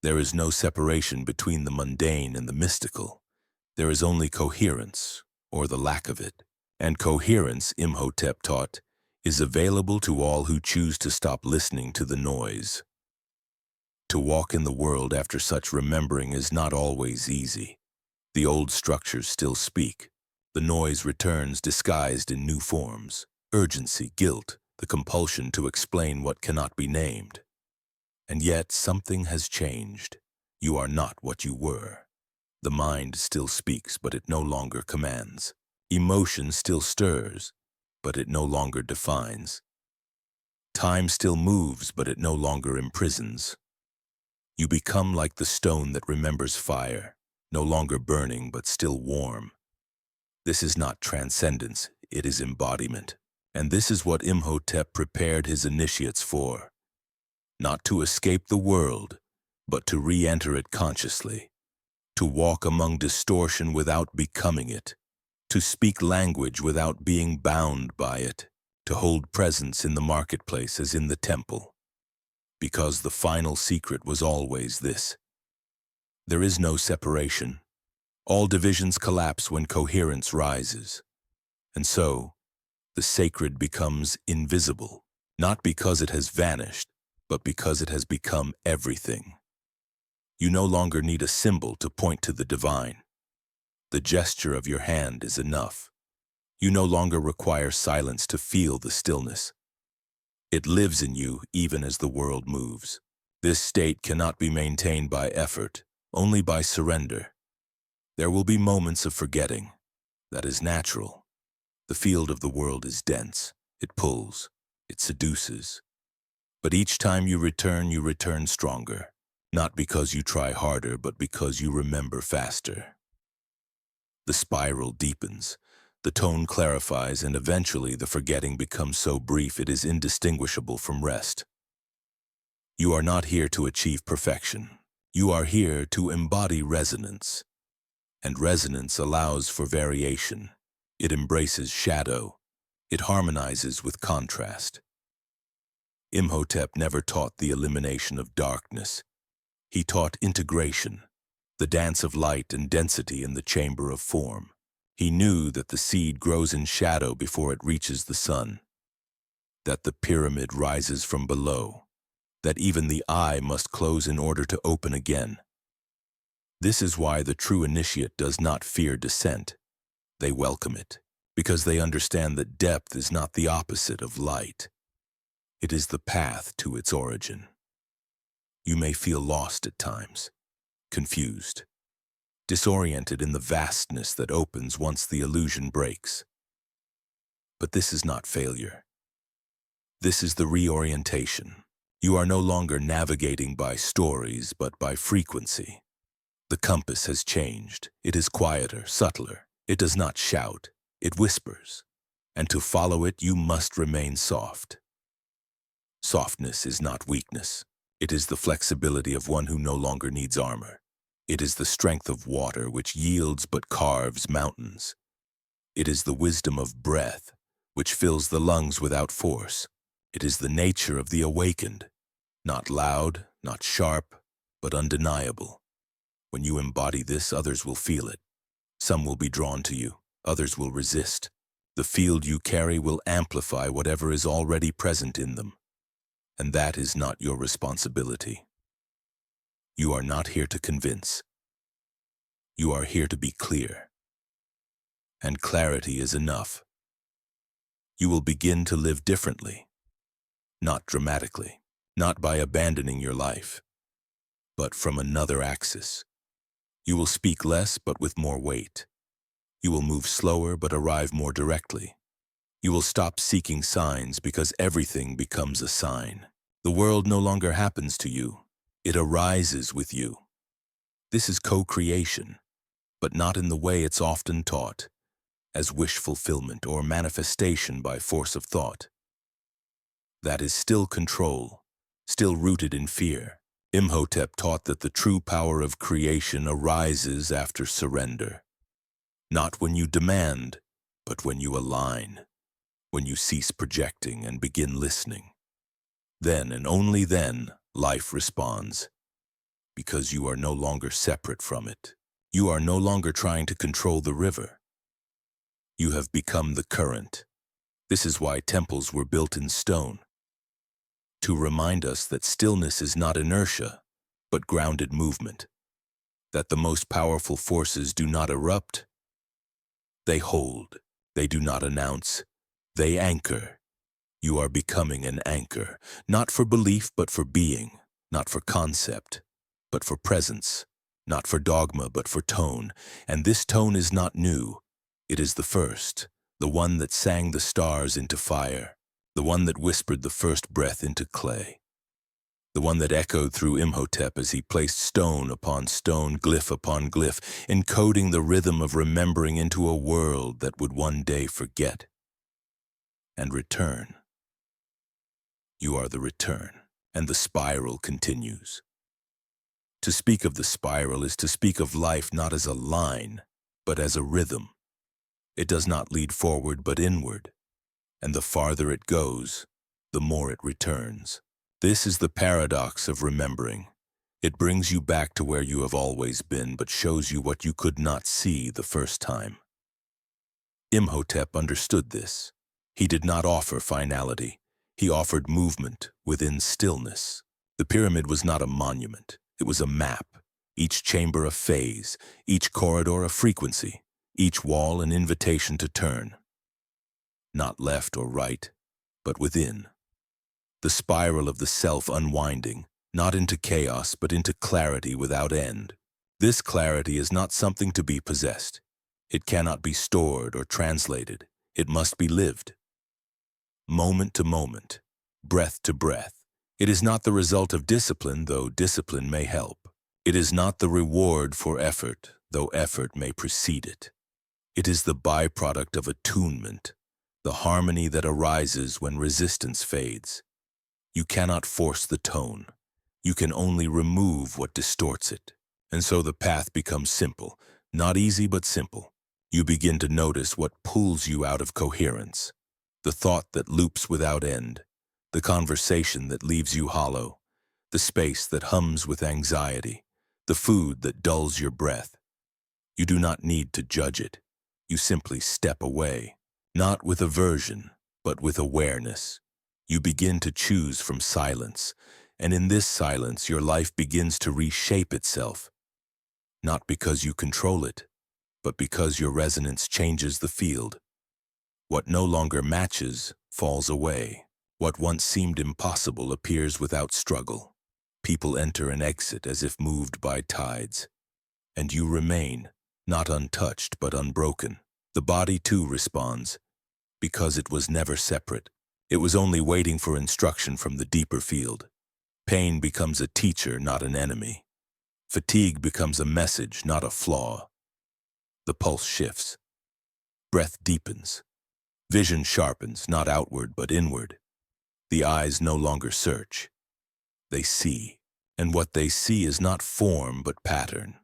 A: There is no separation between the mundane and the mystical. There is only coherence, or the lack of it. And coherence, Imhotep taught, is available to all who choose to stop listening to the noise. To walk in the world after such remembering is not always easy. The old structures still speak. The noise returns disguised in new forms. Urgency, guilt, the compulsion to explain what cannot be named. And yet something has changed. You are not what you were. The mind still speaks, but it no longer commands. Emotion still stirs, but it no longer defines. Time still moves, but it no longer imprisons. You become like the stone that remembers fire, no longer burning, but still warm. This is not transcendence, it is embodiment. And this is what Imhotep prepared his initiates for. Not to escape the world, but to re-enter it consciously. To walk among distortion without becoming it. To speak language without being bound by it. To hold presence in the marketplace as in the temple. Because the final secret was always this. There is no separation. All divisions collapse when coherence rises. And so, the sacred becomes invisible, not because it has vanished, but because it has become everything. You no longer need a symbol to point to the divine. The gesture of your hand is enough. You no longer require silence to feel the stillness. It lives in you even as the world moves. This state cannot be maintained by effort, only by surrender. There will be moments of forgetting. That is natural. The field of the world is dense. It pulls. It seduces. But each time you return stronger. Not because you try harder, but because you remember faster. The spiral deepens. The tone clarifies, and eventually the forgetting becomes so brief it is indistinguishable from rest. You are not here to achieve perfection. You are here to embody resonance. And resonance allows for variation. It embraces shadow. It harmonizes with contrast. Imhotep never taught the elimination of darkness. He taught integration, the dance of light and density in the chamber of form. He knew that the seed grows in shadow before it reaches the sun, that the pyramid rises from below, that even the eye must close in order to open again. This is why the true initiate does not fear descent. They welcome it, because they understand that depth is not the opposite of light. It is the path to its origin. You may feel lost at times, confused, disoriented in the vastness that opens once the illusion breaks. But this is not failure. This is the reorientation. You are no longer navigating by stories, but by frequency. The compass has changed. It is quieter, subtler. It does not shout. It whispers. And to follow it, you must remain soft. Softness is not weakness. It is the flexibility of one who no longer needs armor. It is the strength of water which yields but carves mountains. It is the wisdom of breath which fills the lungs without force. It is the nature of the awakened, not loud, not sharp, but undeniable. When you embody this, others will feel it. Some will be drawn to you, others will resist. The field you carry will amplify whatever is already present in them. And that is not your responsibility. You are not here to convince. You are here to be clear. And clarity is enough. You will begin to live differently, not dramatically, not by abandoning your life, but from another axis. You will speak less, but with more weight. You will move slower, but arrive more directly. You will stop seeking signs because everything becomes a sign. The world no longer happens to you. It arises with you. This is co-creation, but not in the way it's often taught, as wish fulfillment or manifestation by force of thought. That is still control, still rooted in fear. Imhotep taught that the true power of creation arises after surrender. Not when you demand, but when you align, when you cease projecting and begin listening. Then and only then, Life responds, because you are no longer separate from it. You are no longer trying to control the river. You have become the current. This is why temples were built in stone, to remind us that stillness is not inertia, but grounded movement, that the most powerful forces do not erupt, they hold, they do not announce, they anchor. You are becoming an anchor, not for belief but for being, not for concept, but for presence, not for dogma but for tone, and this tone is not new, it is the first, the one that sang the stars into fire, the one that whispered the first breath into clay, the one that echoed through Imhotep as he placed stone upon stone, glyph upon glyph, encoding the rhythm of remembering into a world that would one day forget and return. You are the return, and the spiral continues. To speak of the spiral is to speak of life not as a line, but as a rhythm. It does not lead forward but inward, and the farther it goes, the more it returns. This is the paradox of remembering. It brings you back to where you have always been, but shows you what you could not see the first time. Imhotep understood this. He did not offer finality. He offered movement within stillness. The pyramid was not a monument. It was a map, each chamber a phase, each corridor a frequency, each wall an invitation to turn. Not left or right, but within. The spiral of the self unwinding, not into chaos, but into clarity without end. This clarity is not something to be possessed. It cannot be stored or translated. It must be lived. Moment to moment, breath to breath. It is not the result of discipline, though discipline may help. It is not the reward for effort, though effort may precede it. It is the byproduct of attunement, the harmony that arises when resistance fades. You cannot force the tone. You can only remove what distorts it. And so the path becomes simple, not easy but simple. You begin to notice what pulls you out of coherence, the thought that loops without end, the conversation that leaves you hollow, the space that hums with anxiety, the food that dulls your breath. You do not need to judge it. You simply step away, not with aversion, but with awareness. You begin to choose from silence, and in this silence your life begins to reshape itself, not because you control it, but because your resonance changes the field. What no longer matches falls away. What once seemed impossible appears without struggle. People enter and exit as if moved by tides, and you remain, not untouched but unbroken. The body too responds, because it was never separate. It was only waiting for instruction from the deeper field. Pain becomes a teacher, not an enemy. Fatigue becomes a message, not a flaw. The pulse shifts. Breath deepens. Vision sharpens, not outward but inward. The eyes no longer search. They see. And what they see is not form but pattern,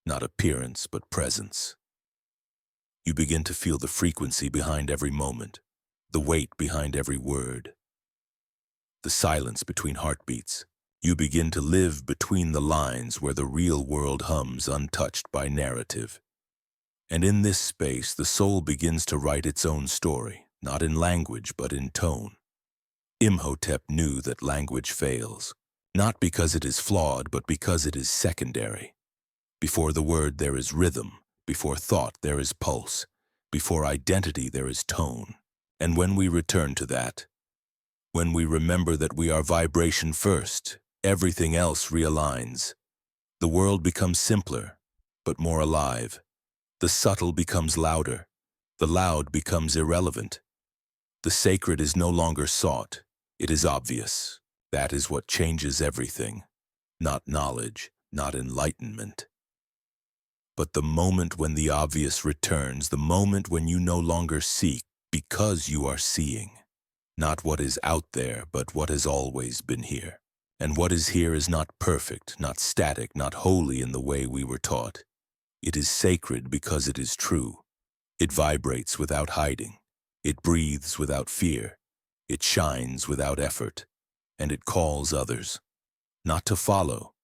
A: not appearance but presence. You begin to feel the frequency behind every moment, the weight behind every word, the silence between heartbeats. You begin to live between the lines where the real world hums untouched by narrative. And in this space, the soul begins to write its own story, not in language but in tone. Imhotep knew that language fails, not because it is flawed, but because it is secondary. Before the word there is rhythm, before thought there is pulse, before identity there is tone. And when we return to that, when we remember that we are vibration first, everything else realigns. The world becomes simpler, but more alive. The subtle becomes louder. The loud becomes irrelevant. The sacred is no longer sought. It is obvious. That is what changes everything. Not knowledge, not enlightenment. But the moment when the obvious returns, the moment when you no longer seek because you are seeing. Not what is out there, but what has always been here. And what is here is not perfect, not static, not holy in the way we were taught. It is sacred because it is true. It vibrates without hiding. It breathes without fear. It shines without effort. And it calls others. not to follow,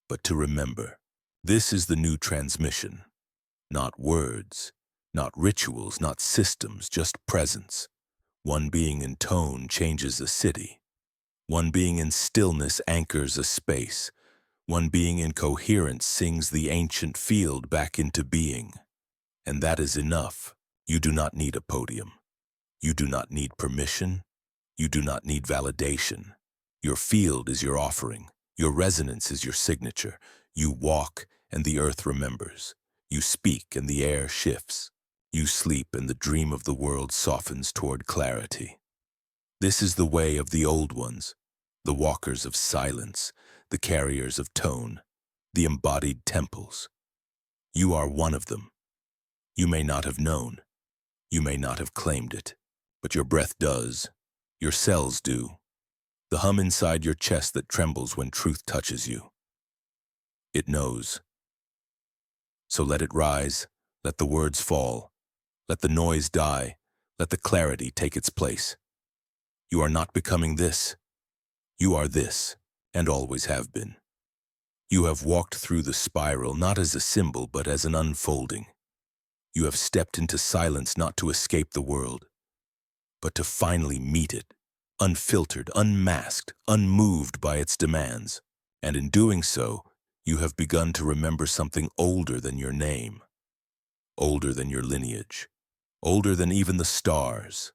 A: but to remember. This is the new transmission. Not words, not rituals, not systems, just presence. One being in tone changes a city. One being in stillness anchors a space. One being in coherence sings the ancient field back into being. And that is enough. You do not need a podium. You do not need permission. You do not need validation. Your field is your offering. Your resonance is your signature. You walk, and the earth remembers. You speak, and the air shifts. You sleep, and the dream of the world softens toward clarity. This is the way of the old ones, the walkers of silence, the carriers of tone, the embodied temples. You are one of them. You may not have known. You may not have claimed it, but your breath does. Your cells do. The hum inside your chest that trembles when truth touches you. It knows. So let it rise, let the words fall, let the noise die, let the clarity take its place. You are not becoming this. You are this, and always have been. You have walked through the spiral not as a symbol but as an unfolding. You have stepped into silence not to escape the world, but to finally meet it, unfiltered, unmasked, unmoved by its demands. And in doing so, you have begun to remember something older than your name, older than your lineage, older than even the stars.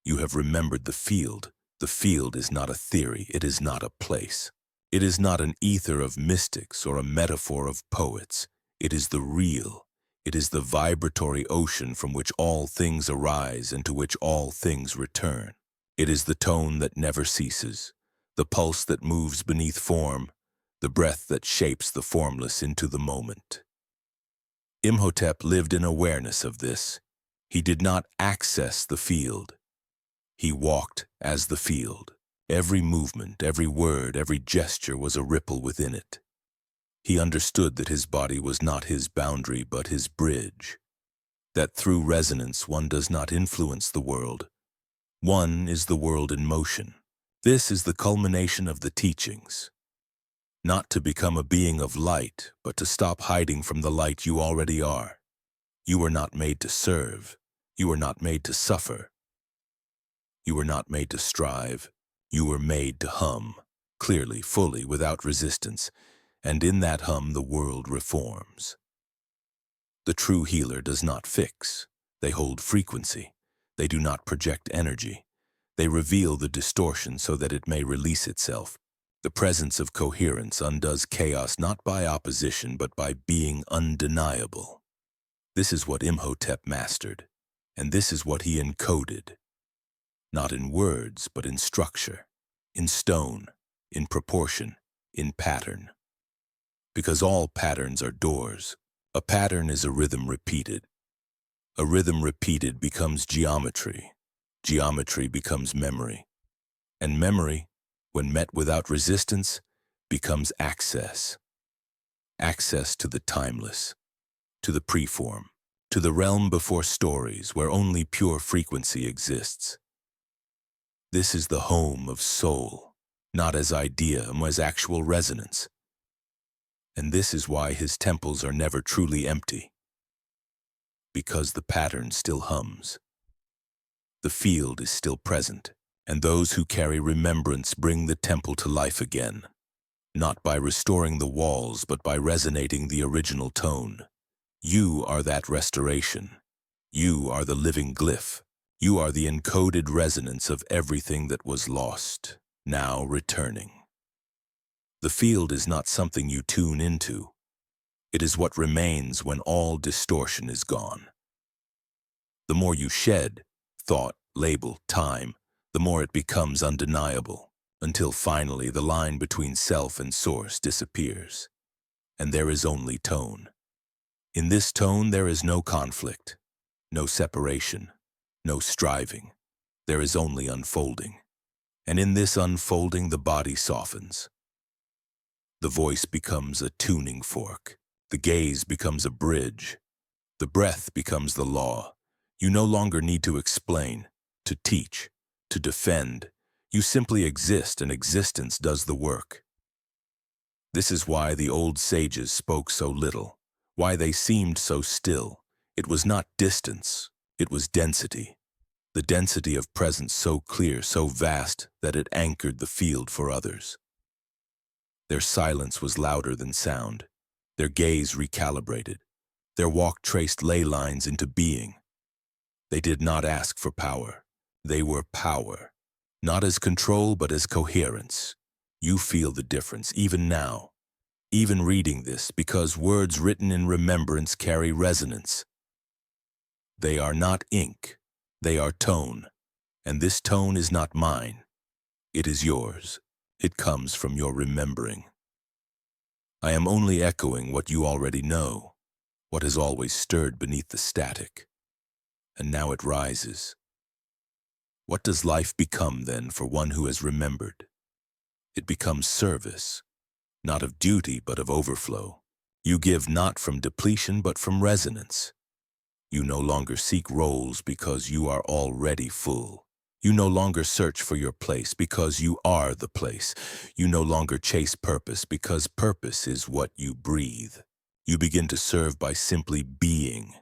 A: You have remembered the field. The field is not a theory, it is not a place. It is not an ether of mystics or a metaphor of poets. It is the real. It is the vibratory ocean from which all things arise and to which all things return. It is the tone that never ceases, the pulse that moves beneath form, the breath that shapes the formless into the moment. Imhotep lived in awareness of this. He did not access the field. He walked as the field. Every movement, every word, every gesture was a ripple within it. He understood that his body was not his boundary but his bridge, that through resonance one does not influence the world. One is the world in motion. This is the culmination of the teachings. Not to become a being of light, but to stop hiding from the light you already are. You were not made to serve. You were not made to suffer. You were not made to strive. You were made to hum, clearly, fully, without resistance, and in that hum the world reforms. The true healer does not fix. They hold frequency. They do not project energy. They reveal the distortion so that it may release itself. The presence of coherence undoes chaos not by opposition but by being undeniable. This is what Imhotep mastered, and this is what he encoded. Not in words, but in structure, in stone, in proportion, in pattern. Because all patterns are doors. A pattern is a rhythm repeated. A rhythm repeated becomes geometry. Geometry becomes memory. And memory, when met without resistance, becomes access. Access to the timeless, to the preform, to the realm before stories where only pure frequency exists. This is the home of soul, not as idea, but as actual resonance. And this is why his temples are never truly empty. Because the pattern still hums. The field is still present, and those who carry remembrance bring the temple to life again, not by restoring the walls, but by resonating the original tone. You are that restoration. You are the living glyph. You are the encoded resonance of everything that was lost, now returning. The field is not something you tune into. It is what remains when all distortion is gone. The more you shed, thought, label, time, the more it becomes undeniable, until finally the line between self and source disappears, and there is only tone. In this tone there is no conflict, no separation, no striving. There is only unfolding. And in this unfolding the body softens. The voice becomes a tuning fork. The gaze becomes a bridge. The breath becomes the law. You no longer need to explain, to teach, to defend. You simply exist, and existence does the work. This is why the old sages spoke so little, why they seemed so still. It was not distance, it was density. The density of presence so clear, so vast, that it anchored the field for others. Their silence was louder than sound, their gaze recalibrated, their walk traced ley lines into being. They did not ask for power. They were power, not as control but as coherence. You feel the difference, even now, even reading this, because words written in remembrance carry resonance. They are not ink, they are tone, and this tone is not mine. It is yours. It comes from your remembering. I am only echoing what you already know, what has always stirred beneath the static. And now it rises. What does life become, then, for one who has remembered? It becomes service, not of duty, but of overflow. You give not from depletion, but from resonance. You no longer seek roles because you are already full. You no longer search for your place because you are the place. You no longer chase purpose because purpose is what you breathe. You begin to serve by simply being.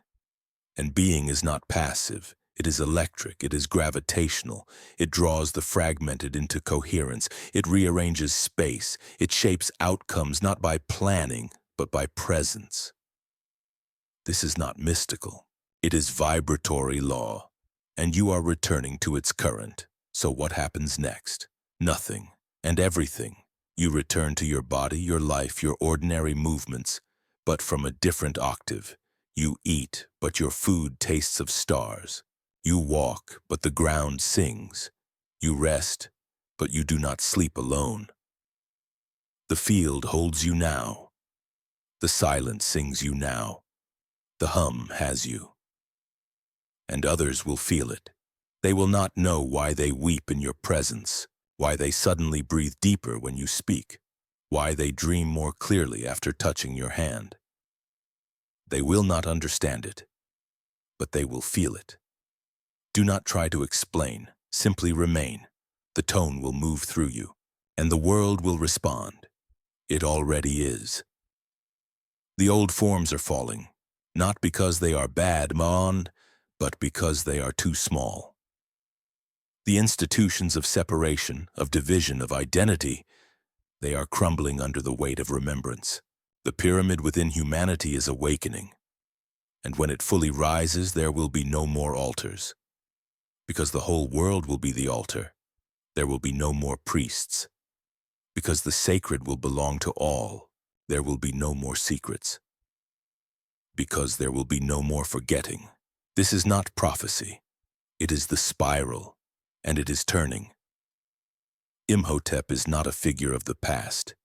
A: And being is not passive. It is electric. It is gravitational. It draws the fragmented into coherence. It rearranges space. It shapes outcomes not by planning, but by presence. This is not mystical. It is vibratory law. And you are returning to its current. So what happens next? Nothing and everything. You return to your body, your life, your ordinary movements, but from a different octave. You eat, but your food tastes of stars. You walk, but the ground sings. You rest, but you do not sleep alone. The field holds you now. The silence sings you now. The hum has you. And others will feel it. They will not know why they weep in your presence, why they suddenly breathe deeper when you speak, why they dream more clearly after touching your hand. They will not understand it, but they will feel it. Do not try to explain, simply remain. The tone will move through you, and the world will respond. It already is. The old forms are falling, not because they are bad, but because they are too small. The institutions of separation, of division, of identity, they are crumbling under the weight of remembrance. The pyramid within humanity is awakening. And when it fully rises, there will be no more altars. Because the whole world will be the altar, there will be no more priests. Because the sacred will belong to all, there will be no more secrets. Because there will be no more forgetting. This is not prophecy. It is the spiral, and it is turning. Imhotep is not a figure of the past.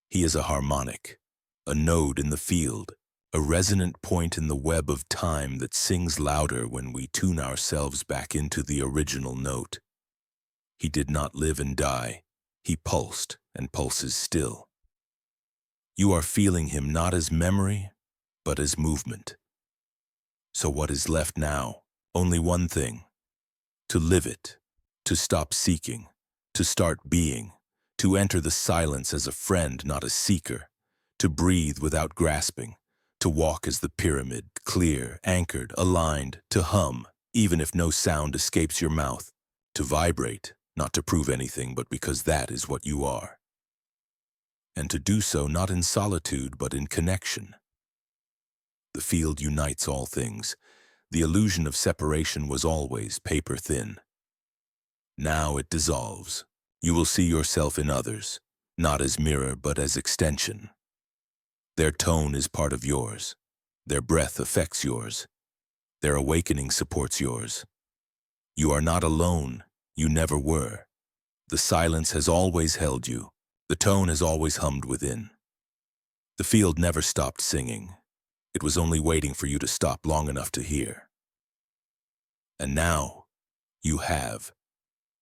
A: He is a harmonic, a node in the field, a resonant point in the web of time that sings louder when we tune ourselves back into the original note. He did not live and die. He pulsed and pulses still. You are feeling him not as memory, but as movement. So what is left now? Only one thing. To live it, to stop seeking, to start being, to enter the silence as a friend, not a seeker, to breathe without grasping, to walk as the pyramid, clear, anchored, aligned, to hum, even if no sound escapes your mouth, to vibrate, not to prove anything, but because that is what you are. And to do so not in solitude, but in connection. The field unites all things. The illusion of separation was always paper thin. Now it dissolves. You will see yourself in others, not as mirror, but as extension. Their tone is part of yours. Their breath affects yours. Their awakening supports yours. You are not alone. You never were. The silence has always held you. The tone has always hummed within. The field never stopped singing. It was only waiting for you to stop long enough to hear. And now, you have.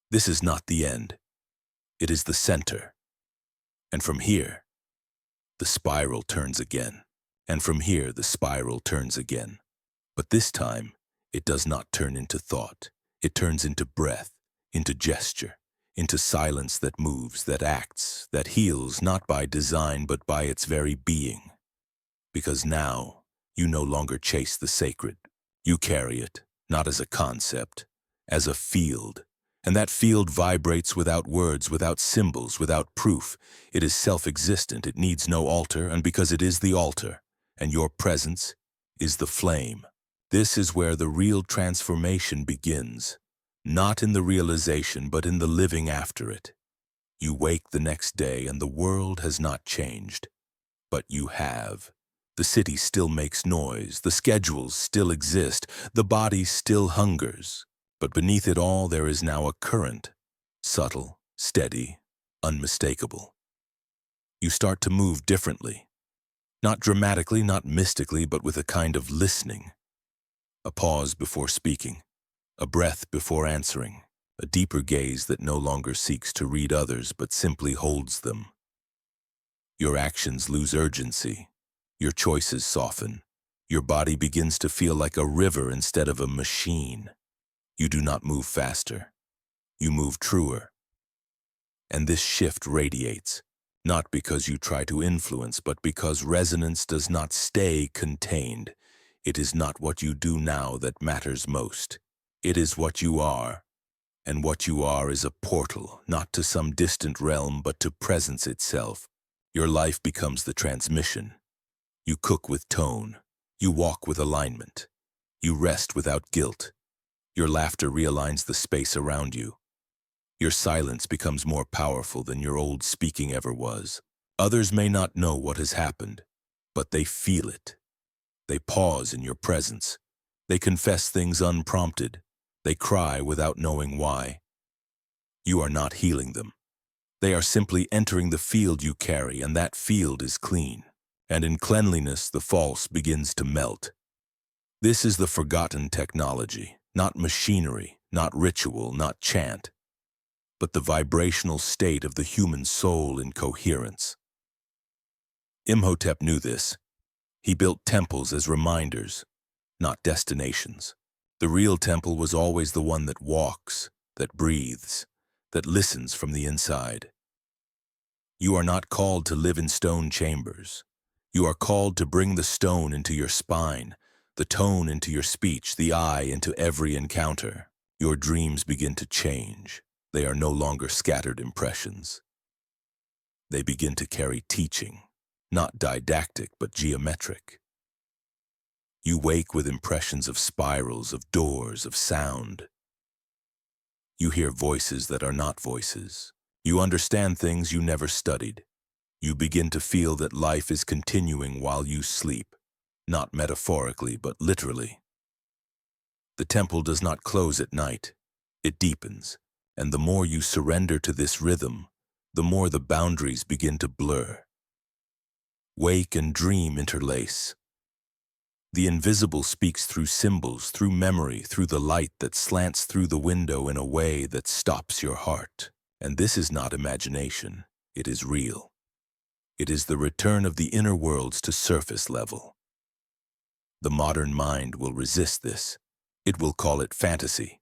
A: This is not the end. It is the center. And from here, the spiral turns again. And from here, the spiral turns again. But this time, it does not turn into thought. It turns into breath, into gesture, into silence that moves, that acts, that heals not by design but by its very being. Because now, you no longer chase the sacred. You carry it, not as a concept, as a field. And that field vibrates without words, without symbols, without proof. It is self-existent, it needs no altar, and because it is the altar, and your presence is the flame, this is where the real transformation begins. Not in the realization, but in the living after it. You wake the next day and the world has not changed, but you have. The city still makes noise, the schedules still exist, the body still hungers. But beneath it all there is now a current, subtle, steady, unmistakable. You start to move differently. Not dramatically, not mystically, but with a kind of listening. A pause before speaking, a breath before answering, a deeper gaze that no longer seeks to read others but simply holds them. Your actions lose urgency. Your choices soften. Your body begins to feel like a river instead of a machine. You do not move faster. You move truer. And this shift radiates, not because you try to influence, but because resonance does not stay contained. It is not what you do now that matters most. It is what you are. And what you are is a portal, not to some distant realm, but to presence itself. Your life becomes the transmission. You cook with tone. You walk with alignment. You rest without guilt. Your laughter realigns the space around you. Your silence becomes more powerful than your old speaking ever was. Others may not know what has happened, but they feel it. They pause in your presence. They confess things unprompted. They cry without knowing why. You are not healing them. They are simply entering the field you carry, and that field is clean. And in cleanliness, the false begins to melt. This is the forgotten technology, not machinery, not ritual, not chant, but the vibrational state of the human soul in coherence. Imhotep knew this. He built temples as reminders, not destinations. The real temple was always the one that walks, that breathes, that listens from the inside. You are not called to live in stone chambers. You are called to bring the stone into your spine, the tone into your speech, the eye into every encounter. Your dreams begin to change. They are no longer scattered impressions. They begin to carry teaching, not didactic but geometric. You wake with impressions of spirals, of doors, of sound. You hear voices that are not voices. You understand things you never studied. You begin to feel that life is continuing while you sleep, not metaphorically but literally. The temple does not close at night. It deepens, and the more you surrender to this rhythm, the more the boundaries begin to blur. Wake and dream interlace. The invisible speaks through symbols, through memory, through the light that slants through the window in a way that stops your heart. And this is not imagination, it is real. It is the return of the inner worlds to surface level. The modern mind will resist this. It will call it fantasy.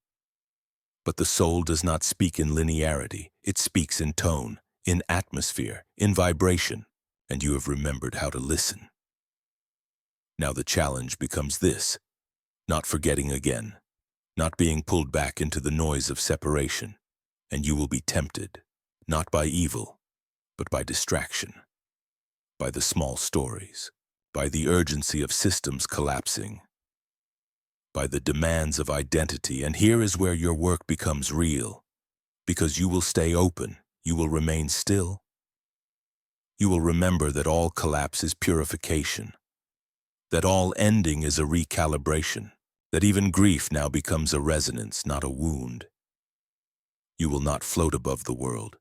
A: But the soul does not speak in linearity. It speaks in tone, in atmosphere, in vibration. And you have remembered how to listen. Now the challenge becomes this: not forgetting again, not being pulled back into the noise of separation. And you will be tempted, not by evil, but by distraction, by the small stories, by the urgency of systems collapsing, by the demands of identity. And here is where your work becomes real, because you will stay open, you will remain still. You will remember that all collapse is purification, that all ending is a recalibration, that even grief now becomes a resonance, not a wound. You will not float above the world.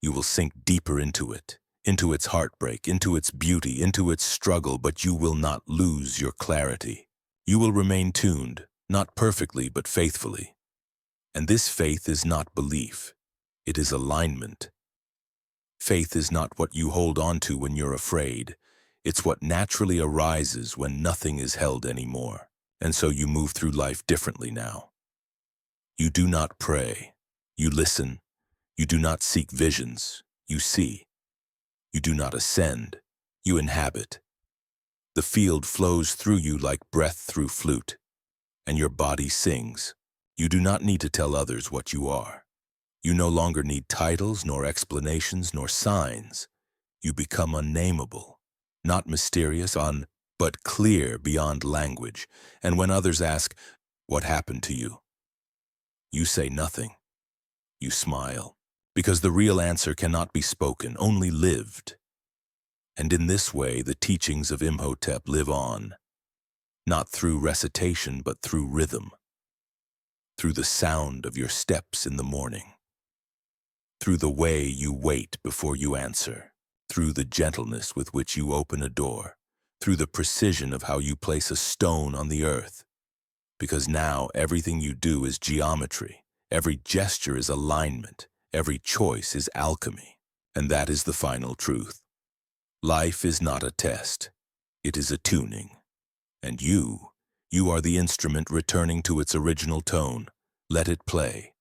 A: You will sink deeper into it, into its heartbreak, into its beauty, into its struggle, but you will not lose your clarity. You will remain tuned, not perfectly, but faithfully. And this faith is not belief. It is alignment. Faith is not what you hold on to when you're afraid. It's what naturally arises when nothing is held anymore. And so you move through life differently now. You do not pray. You listen. You do not seek visions, you see. You do not ascend, you inhabit. The field flows through you like breath through flute, and your body sings. You do not need to tell others what you are. You no longer need titles, nor explanations, nor signs. You become unnameable, not mysterious, but clear beyond language. And when others ask, "What happened to you?" you say nothing. You smile, because the real answer cannot be spoken, only lived. And in this way, the teachings of Imhotep live on, not through recitation, but through rhythm, through the sound of your steps in the morning, through the way you wait before you answer, through the gentleness with which you open a door, through the precision of how you place a stone on the earth. Because now everything you do is geometry, every gesture is alignment, every choice is alchemy. And that is the final truth. Life is not a test, it is a tuning. And you are the instrument returning to its original tone. Let it play.